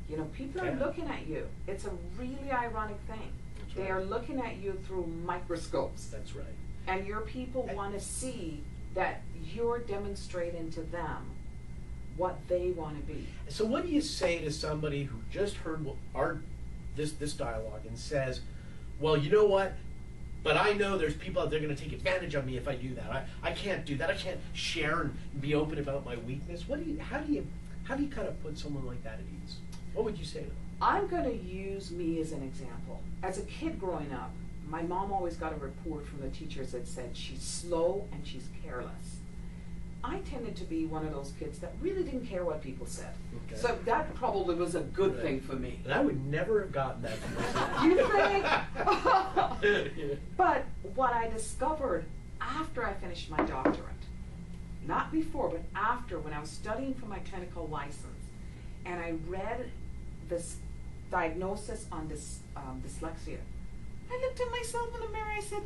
You know, people are
Yeah.
looking at you. It's a really ironic thing.
That's
They
right.
are looking at you through microscopes.
That's right.
And your people want to see that you're demonstrating to them what they want to be.
So what do you say to somebody who just heard this dialogue and says, well, you know what? But I know there's people out there going to take advantage of me if I do that. I can't do that. I can't share and be open about my weakness. How do you kind of put someone like that at ease? What would you say to them?
I'm going to use me as an example. As a kid growing up, my mom always got a report from the teachers that said she's slow and she's careless. I tended to be one of those kids that really didn't care what people said.
Okay.
So that probably was a good
Right.
thing for me.
And I would never have gotten that from myself.
You think? But what I discovered after I finished my doctorate, not before, but after, when I was studying for my clinical license, and I read this diagnosis on this dyslexia, I looked at myself in the mirror and I said,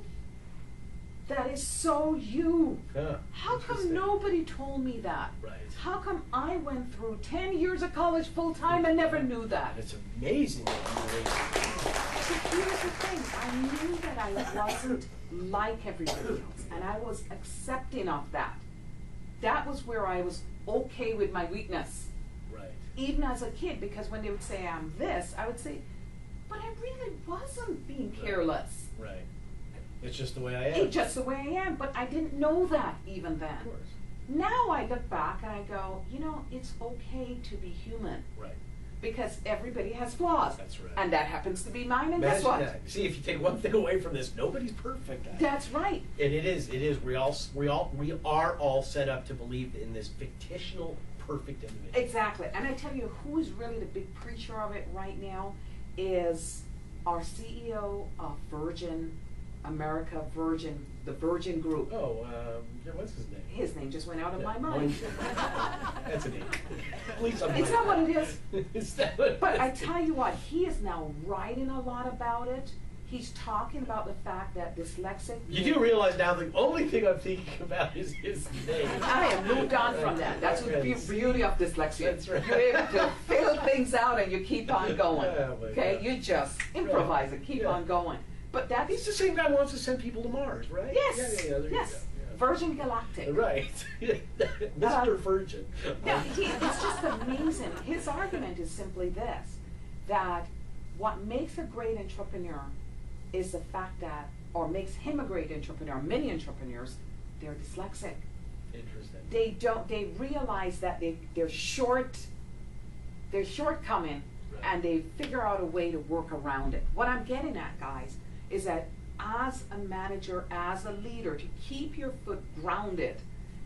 that is so you.
Huh,
How come
interesting.
nobody told me that?
Right.
How come I went through 10 years of college full time and never knew that?
It's amazing that you were able
So here's the thing, I knew that I wasn't like everybody else, and I was accepting of that. That was where I was okay with my weakness,
to. Right.
even as a kid, because when they would say I'm this, I would say, but I really wasn't being careless.
Right. It's just the way I am.
It's just the way I am, but I didn't know that even then.
Of course.
Now I look back and I go, you know, it's okay to be human,
Right.
because everybody has flaws.
That's right.
And that happens to be mine, and guess what?
That. See, if you take one thing away from this, nobody's perfect. At it.
That's right.
And it is. We are all set up to believe in this fictional perfect individual.
Exactly. And I tell you, who is really the big preacher of it right now is our CEO of Virgin America, the Virgin Group.
Oh, what's his name?
His name just went out of
Yeah,
my mind.
That's a name. Please,
It's not what it is.
Is that what it
But I
is?
tell you what, he is now writing a lot about it. He's talking about the fact that dyslexic.
You do realize now the only thing I'm thinking about is his name.
I have moved on from that. That's the beauty of dyslexia.
That's right.
You're able to fill things out and you keep on going.
Oh, my
Okay,
God.
you just improvise and keep
Yeah.
on going. But that's
He's the same guy who wants to send people to Mars, right?
yes,
Yeah, there you
yes,
go. Yeah.
Virgin Galactic.
Right. Mr. Virgin.
Now, it's just amazing. His argument is simply this, that what makes a great entrepreneur is the fact that, or makes him a great entrepreneur, many entrepreneurs, they're dyslexic.
Interesting.
They realize that they're shortcoming,
Right.
and they figure out a way to work around it. What I'm getting at, guys, is that as a manager, as a leader, to keep your foot grounded,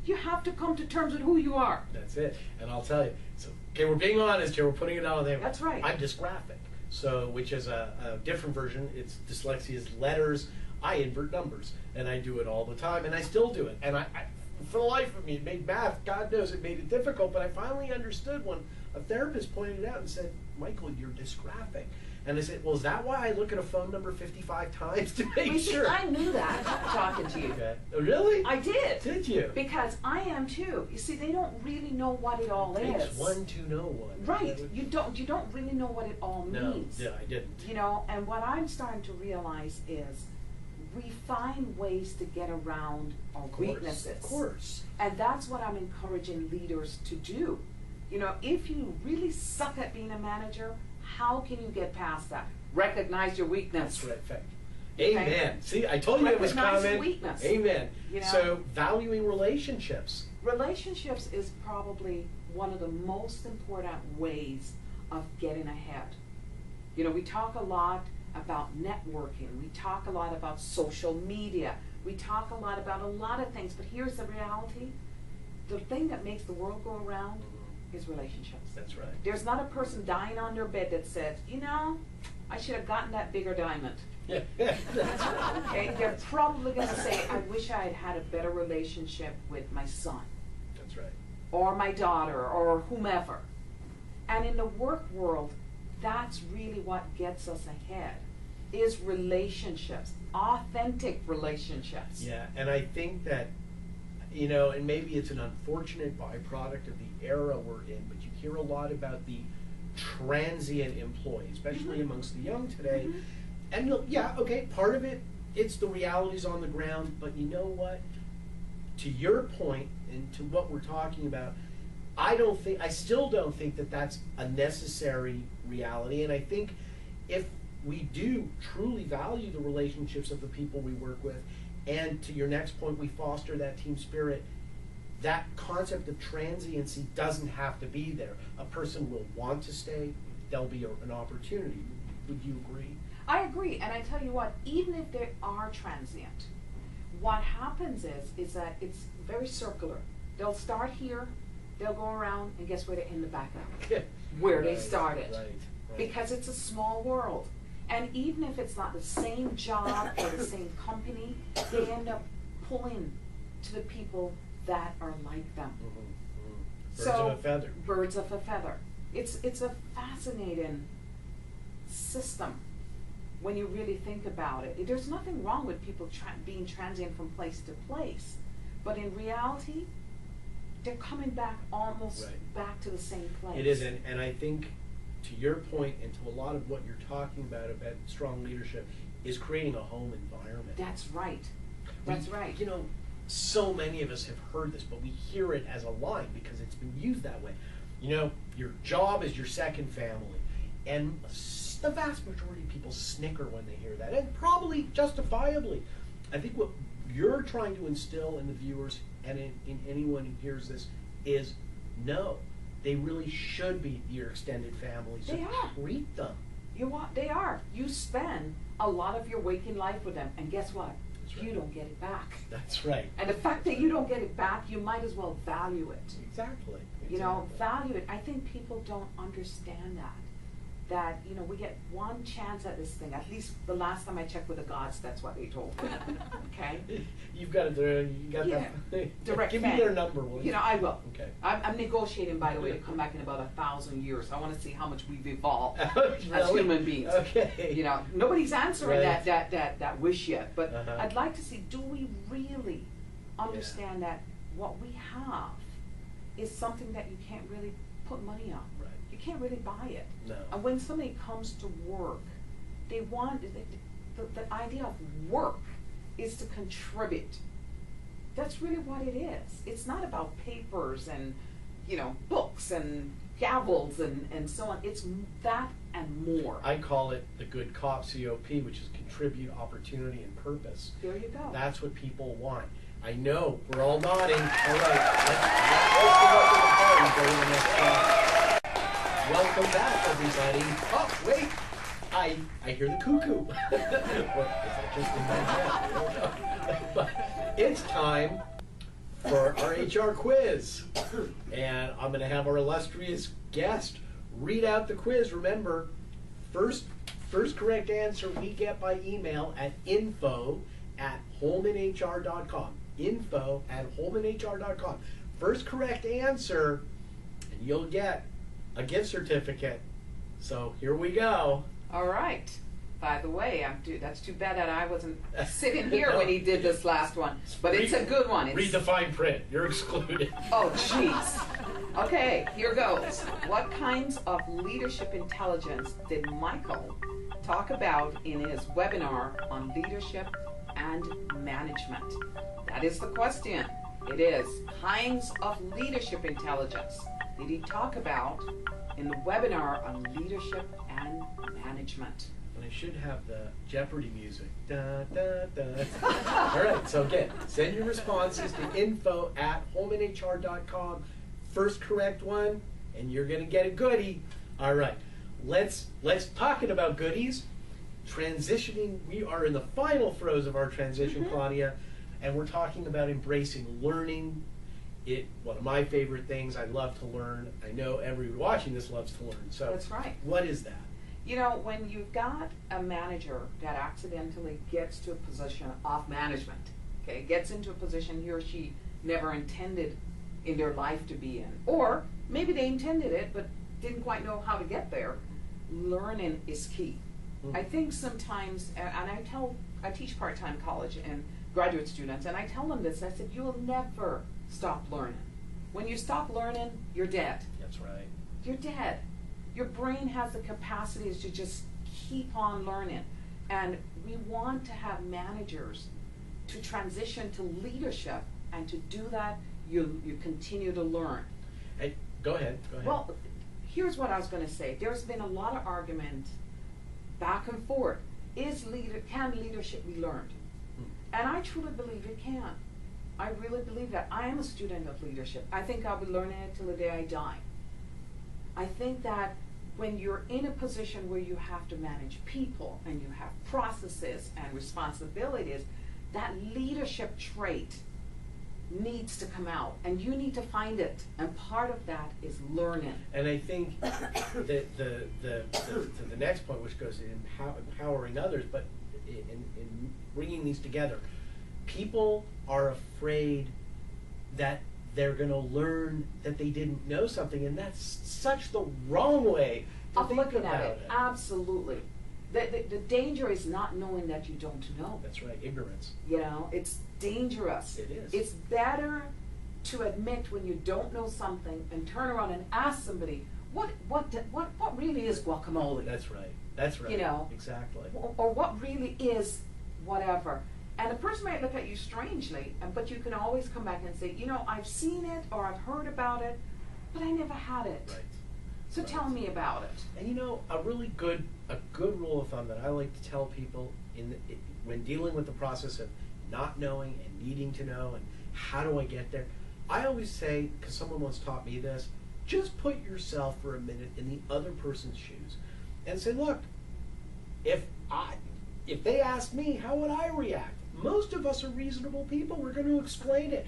you have to come to terms with who you are.
That's it. And I'll tell you. So, okay, we're being honest here. We're putting it out there.
That's right.
I'm dysgraphic. So, which is a different version. It's dyslexia's letters. I invert numbers, and I do it all the time, and I still do it. And I for the life of me, it made math. God knows it made it difficult. But I finally understood when a therapist pointed it out and said, "Michael, you're dysgraphic." And I said, well, is that why I look at a phone number 55 times to make
You see,
sure?
I knew that talking to you.
Okay. Oh, really?
I did.
Did you?
Because I am too. You see, they don't really know what it all
It takes
is.
one to know one.
Right. You don't really know what it all
No,
means.
yeah, I didn't.
You know, and what I'm starting to realize is we find ways to get around our
Of course,
weaknesses.
Of course.
And that's what I'm encouraging leaders to do. You know, if you really suck at being a manager, how can you get past that? Recognize your weakness.
That's right. Fact.
Okay.
Amen. See, I told you it was
Recognize your
coming.
weakness.
Amen.
You know?
So, valuing relationships.
Relationships is probably one of the most important ways of getting ahead. You know, we talk a lot about networking. We talk a lot about social media. We talk a lot about a lot of things. But here's the reality. The thing that makes the world go around is relationships.
That's right.
There's not a person dying on their bed that says, you know, I should have gotten that bigger diamond.
Yeah. That's right.
Okay? They're probably going to say, I wish I had had a better relationship with my son.
That's right.
Or my daughter, or whomever. And in the work world, that's really what gets us ahead, is relationships, authentic relationships.
Yeah, and I think that, you know, and maybe it's an unfortunate byproduct of the era we're in, but you hear a lot about the transient employee, especially amongst the young today. And yeah, okay, part of it, it's the realities on the ground, but you know what? To your point, and to what we're talking about, I still don't think that that's a necessary reality. And I think if we do truly value the relationships of the people we work with, and to your next point, we foster that team spirit, that concept of transiency doesn't have to be there. A person will want to stay, there'll be an opportunity. Would you agree?
I agree, and I tell you what, even if they are transient, what happens is that it's very circular. They'll start here, they'll go around, and guess where they end back up? Where they started.
Right.
Because it's a small world. And even if it's not the same job or the same company, they end up pulling to the people that are like them.
Birds of a feather.
Birds of a feather. It's a fascinating system when you really think about it. There's nothing wrong with people being transient from place to place, but in reality, they're coming back almost back to the same place.
It is, and I think to your point and to a lot of what you're talking about strong leadership is creating a home environment.
That's right. That's right.
You know, so many of us have heard this, but we hear it as a line because it's been used that way. You know, your job is your second family. And the vast majority of people snicker when they hear that, and probably justifiably. I think what you're trying to instill in the viewers and in anyone who hears this is no. They really should be your extended family. So
They are.
treat them.
They are. You spend a lot of your waking life with them, and guess what?
That's right.
You don't get it back.
That's right.
And the fact that you don't get it back, you might as well value it.
Exactly.
You know, value it. I think people don't understand that. That, you know, we get one chance at this thing. At least the last time I checked with the gods, that's what they told me. Okay?
You've got that.
Direct
Give
pay.
me their number, will
You know, I will.
Okay.
I'm negotiating, by the way, to come back in about 1,000 years. I want to see how much we've evolved as
Really?
human beings.
Okay.
You know, nobody's answering
Right.
that wish yet. But
Uh-huh.
I'd like to see, do we really understand that what we have is something that you can't really put money on?
Right.
You can't really buy it.
No.
And when somebody comes to work, they want, the idea of work is to contribute. That's really what it is. It's not about papers and, you know, books and gavels and so on. It's that and more.
I call it the good cop COP, which is contribute, opportunity, and purpose.
There you go.
That's what people want. I know, we're all nodding. All right, let's go up to the party, go to the next slide. Welcome back, everybody. Oh, wait, I hear the cuckoo. What, is that just in my head? I don't know. But it's time for our HR quiz. And I'm going to have our illustrious guest read out the quiz. Remember, first correct answer we get by email at info@holmanhr.com. info@holmanhr.com. First correct answer, and you'll get a gift certificate. So here we go.
All right. By the way, that's too bad that I wasn't sitting here when he did this last one. But it's a good one.
Read the fine print. You're excluded.
Oh, jeez. Okay, here goes. What kinds of leadership intelligence did Michael talk about in his webinar on leadership and management? That is the question. It is kinds of leadership intelligence did he talk about in the webinar on leadership and management?
And I should have the Jeopardy music. Da, da, da. All right, so again, send your responses to info@holmanhr.com. First correct one, and you're gonna get a goodie. All right, let's talking about goodies. Transitioning, we are in the final throes of our transition, Claudia, and we're talking about embracing learning. One of my favorite things. I love to learn. I know everyone watching this loves to learn. So
that's right.
What is that?
You know, when you've got a manager that accidentally gets to a position of management, okay, gets into a position he or she never intended in their life to be in, or maybe they intended it but didn't quite know how to get there, learning is key. I think sometimes, and I teach part-time college and graduate students, and I tell them this, I said, you will never stop learning. When you stop learning, you're dead.
That's right.
You're dead. Your brain has the capacity to just keep on learning. And we want to have managers to transition to leadership, and to do that, you continue to learn.
Hey, go ahead.
Well, here's what I was going to say. There's been a lot of argument back and forth. Can leadership be learned? And I truly believe it can. I really believe that. I am a student of leadership. I think I'll be learning it till the day I die. I think that when you're in a position where you have to manage people and you have processes and responsibilities, that leadership trait needs to come out, and you need to find it, and part of that is learning.
And I think that the next point, which goes in empowering others, but in bringing these together, people are afraid that they're going to learn that they didn't know something, and that's such the wrong way to
of
think
looking
about
at it. Absolutely. The danger is not knowing that you don't know.
That's right, ignorance.
You know, it's dangerous.
It is.
It's better to admit when you don't know something and turn around and ask somebody, what really is guacamole?
That's right. That's right.
You know,
exactly.
Or what really is whatever. And the person might look at you strangely, but you can always come back and say, you know, I've seen it or I've heard about it, but I never had it.
Right.
So tell me about it.
And you know, a good rule of thumb that I like to tell people when dealing with the process of not knowing and needing to know and how do I get there, I always say, because someone once taught me this, just put yourself for a minute in the other person's shoes and say, look, if they asked me, how would I react? Most of us are reasonable people. We're going to explain it.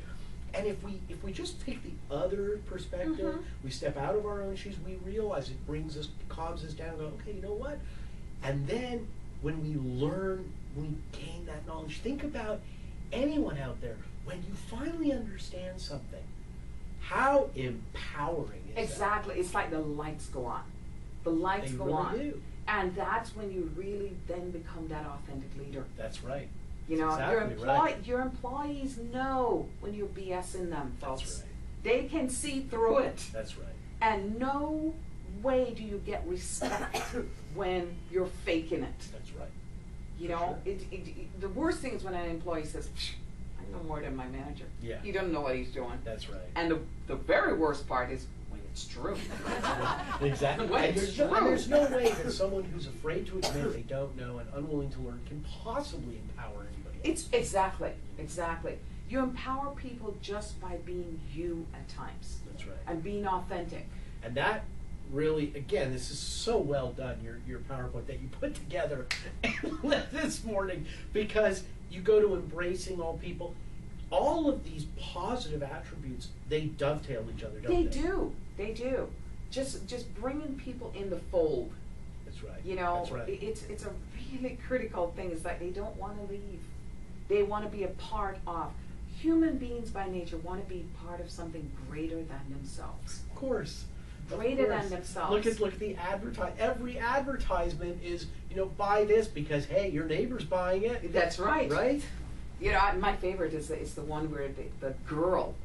And if we just take the other perspective, we step out of our own shoes, we realize it calms us down and go, okay, you know what? And then when we learn, we gain that knowledge. Think about anyone out there, when you finally understand something, how empowering is that?
Exactly. It's like the lights go on. The lights
They
go
really
on.
do.
And that's when you really then become that authentic leader.
That's right.
You know,
Exactly
your employees know when you're BSing them, folks.
That's right.
They can see through it.
That's right.
And no way do you get respect when you're faking it.
That's right.
You know, the worst thing is when an employee says, I know more than my manager.
Yeah.
He doesn't know what he's doing.
That's right.
And the very worst part is when it's true.
Exactly.
When
And
it's
there's no
true.
way that someone who's afraid to admit they don't know and unwilling to learn can possibly empower anybody else.
It's exactly. You empower people just by being you at times.
That's right.
And being authentic.
And that really, again, this is so well done, your PowerPoint that you put together this morning, because you go to embracing all people. All of these positive attributes, they dovetail each other, don't they?
They do. Just bringing people in the fold.
That's right.
You know,
That's right.
it's a really critical thing. It's like they don't want to leave. They want to be a part of. Human beings by nature want to be part of something greater than themselves.
Of course.
greater than themselves.
Look at the every advertisement is, buy this because, hey, your neighbor's buying it.
That's right.
Right?
My favorite is the one where the girl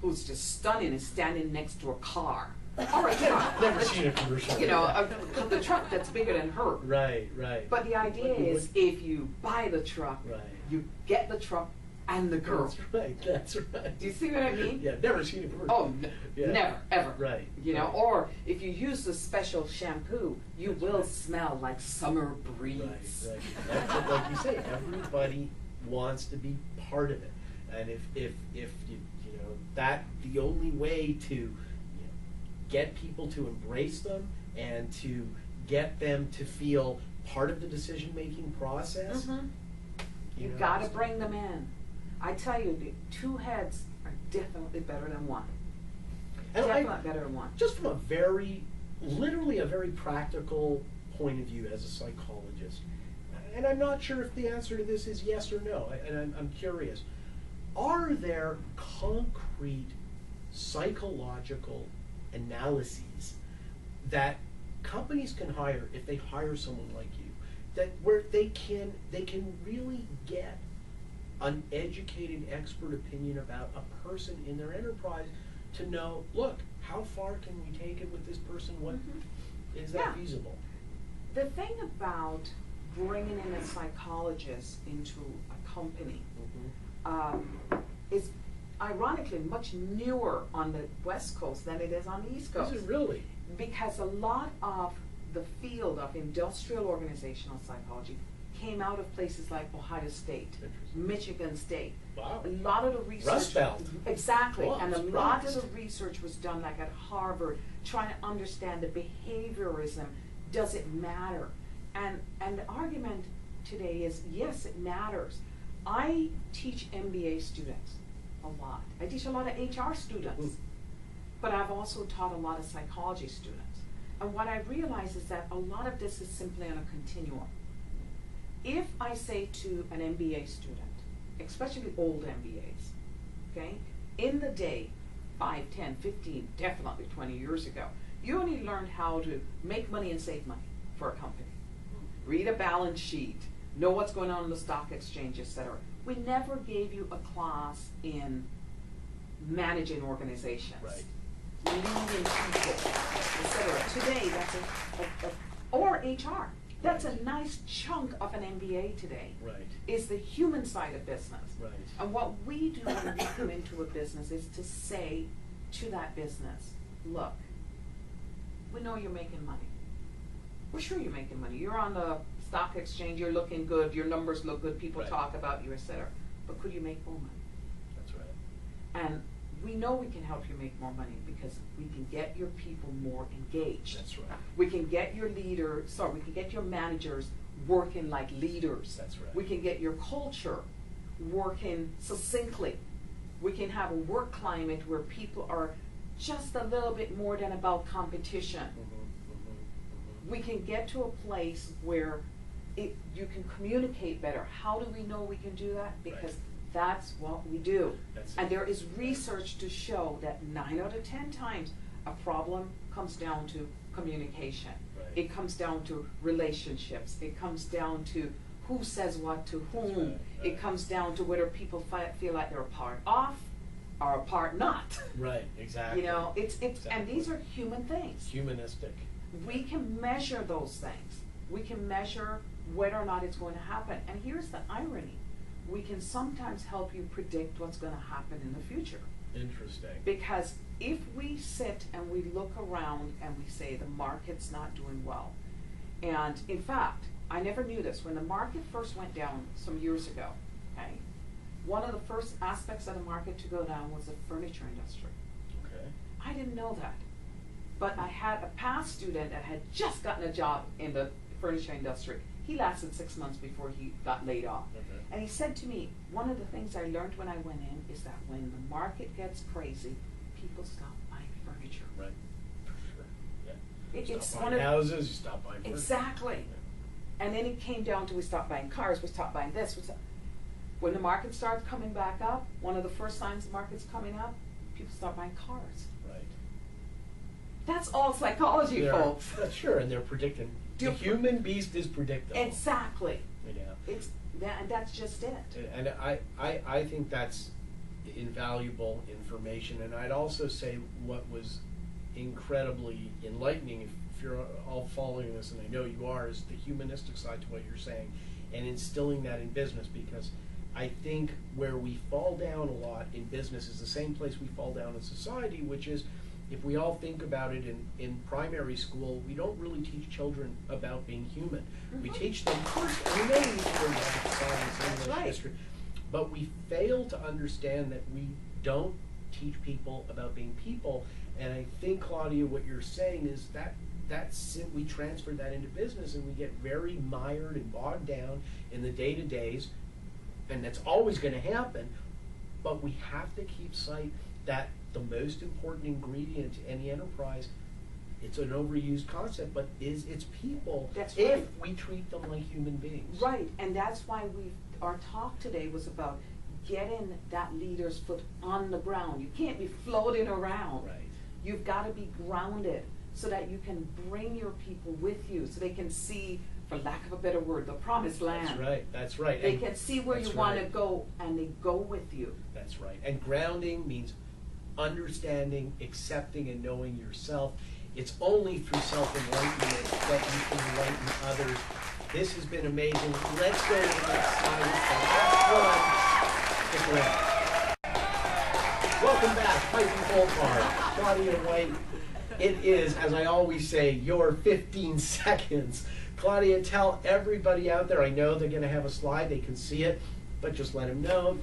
who's just stunning is standing next to a car. Or a truck.
Never seen a commercial.
The truck that's bigger than her.
Right.
But the idea is, if you buy the truck,
Right.
you get the truck and the girl.
That's right.
Do you see what I mean?
Yeah, never seen a commercial.
Oh,
Yeah.
never, ever.
Right.
Or if you use the special shampoo, you will smell like summer breeze.
Right. That's like you say, everybody wants to be part of it, and if that the only way to get people to embrace them and to get them to feel part of the decision-making process.
Mm-hmm. You gotta bring them in. I tell you, the two heads are definitely better than one. Definitely better than one.
Just from literally a very practical point of view as a psychologist, and I'm not sure if the answer to this is yes or no, and I'm curious. Are there concrete psychological analyses that companies can hire if they hire someone like you, that where they can really get an educated expert opinion about a person in their enterprise to know, look, how far can we take it with this person? What is that feasible?
The thing about bringing in a psychologist into a company is ironically much newer on the West Coast than it is on the East Coast.
Is it really?
Because a lot of the field of industrial organizational psychology came out of places like Ohio State, Michigan State.
Wow.
A lot of the research.
Rust Belt.
Exactly.
Oh,
and a
I'm
lot of
surprised.
the research was done like at Harvard, trying to understand the behaviorism. Does it matter? And the argument today is, yes, it matters. I teach MBA students a lot. I teach a lot of HR students. But I've also taught a lot of psychology students. And what I realize is that a lot of this is simply on a continuum. If I say to an MBA student, especially old MBAs, okay, in the day, 5, 10, 15, definitely 20 years ago, you only learned how to make money and save money for a company. Read a balance sheet, know what's going on in the stock exchange, etc. We never gave you a class in managing organizations.
Right.
Leading people, etc. Today, that's or HR. That's a nice chunk of an MBA today.
Right.
Is the human side of business.
Right.
And what we do when we come into a business is to say to that business, look, we know you're making money. We're sure you're making money. You're on the stock exchange, you're looking good, your numbers look good, people
Right.
talk about you, etc. But could you make more money?
That's right.
And we know we can help you make more money because we can get your people more engaged.
That's right.
We can get your we can get your managers working like leaders.
That's right.
We can get your culture working succinctly. We can have a work climate where people are just a little bit more than about competition. We can get to a place where you can communicate better. How do we know we can do that? Because that's what we do. And there is research to show that 9 out of 10 times a problem comes down to communication.
Right.
It comes down to relationships. It comes down to who says what to whom.
Right.
It comes down to whether people feel like they're a part of or a part not.
Right, exactly.
It's and these are human things.
Humanistic.
We can measure those things. We can measure whether or not it's going to happen. And here's the irony. We can sometimes help you predict what's going to happen in the future.
Interesting.
Because if we sit and we look around and we say the market's not doing well, and in fact, I never knew this, when the market first went down some years ago, okay, one of the first aspects of the market to go down was the furniture industry.
Okay.
I didn't know that. But I had a past student that had just gotten a job in the furniture industry. He lasted 6 months before he got laid off.
Okay.
And he said to me, one of the things I learned when I went in is that when the market gets crazy, people stop buying furniture.
Right. For sure. Yeah.
It's
Stop
one
buying
of
houses, you stop buying furniture.
exactly. And then it came down to we stopped buying cars, we stopped buying this. When the market starts coming back up, one of the first signs the market's coming up, people start buying cars.
Right.
That's all psychology,
They're-
folks.
Sure, and they're predicting. The
You're-
human beast is predictable.
Exactly.
Yeah.
It's that. That's just it.
And I think that's invaluable information. And I'd also say what was incredibly enlightening, if you're all following this, and I know you are, is the humanistic side to what you're saying, and instilling that in business, because I think where we fall down a lot in business is the same place we fall down in society, which is, if we all think about it, in primary school, we don't really teach children about being human. We teach them first, and we know we need to learn about science, English,
right.
history, but we fail to understand that we don't teach people about being people. And I think, Claudia, what you're saying is we transfer that into business, and we get very mired and bogged down in the day-to-days, and that's always going to happen, but we have to keep sight that the most important ingredient to any enterprise, it's an overused concept, but it's people.
That's
if
right.
we treat them like human beings.
Right, and that's why our talk today was about getting that leader's foot on the ground. You can't be floating around.
Right.
You've got to be grounded so that you can bring your people with you, so they can see, for lack of a better word, the promised land.
That's right. That's right.
They
And
can see where you
that's
want to
right.
go, and they go with you.
That's right. And grounding means understanding, accepting, and knowing yourself. It's only through self-enlightenment that you can enlighten others. This has been amazing. Let's go to the next slide. It's the last one. Stick around. Welcome back, Fighting Goldfarb, Claudia White. It is, as I always say, your 15 seconds. Claudia, tell everybody out there, I know they're going to have a slide, they can see it, but just let them know,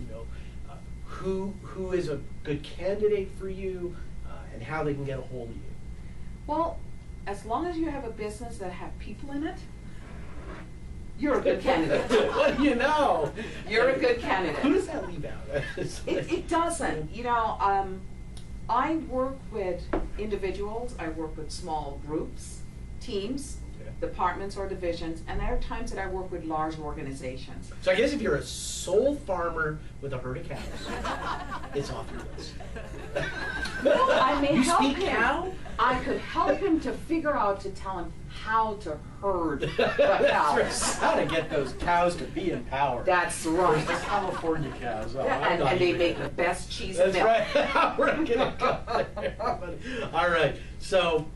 who is a good candidate for you, and how they can get a hold of you.
Well, as long as you have a business that have people in it, you're a good candidate.
What do you know?
You're a good candidate.
Who does that leave out?
It doesn't. I work with individuals, I work with small groups, teams,
Okay.
departments or divisions, and there are times that I work with large organizations.
So I guess if you're a sole farmer with a herd of cows, it's off your list.
Well, I may
You
help
speak
him.
cow?
I could help him to figure out, to tell him how to herd the
That's
cows.
right.
How to get those cows to be in power.
That's
Those
right.
the California cows. Oh, I'm
And
not
they
even-
make the best cheese and
That's
milk.
right. We're gonna go there. All right. So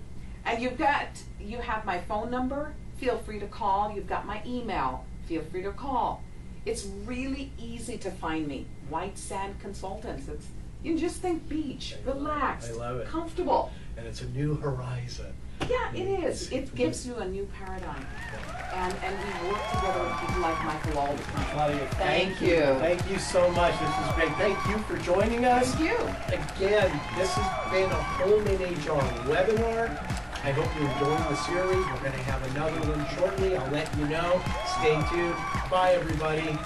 And you have my phone number, feel free to call. You've got my email, feel free to call. It's really easy to find me. White Sand Consultants. You can just think beach, relaxed,
I love it.
comfortable.
and it's a new horizon.
Yeah, it is. It gives you a new paradigm. And we work together with people like Michael all the time.
Claudia,
Thank you.
Thank you so much. This was great. Thank you for joining us.
Thank you.
Again, this has been a Holman HR webinar. I hope you're enjoying the series. We're going to have another one shortly. I'll let you know. Stay tuned. Bye, everybody.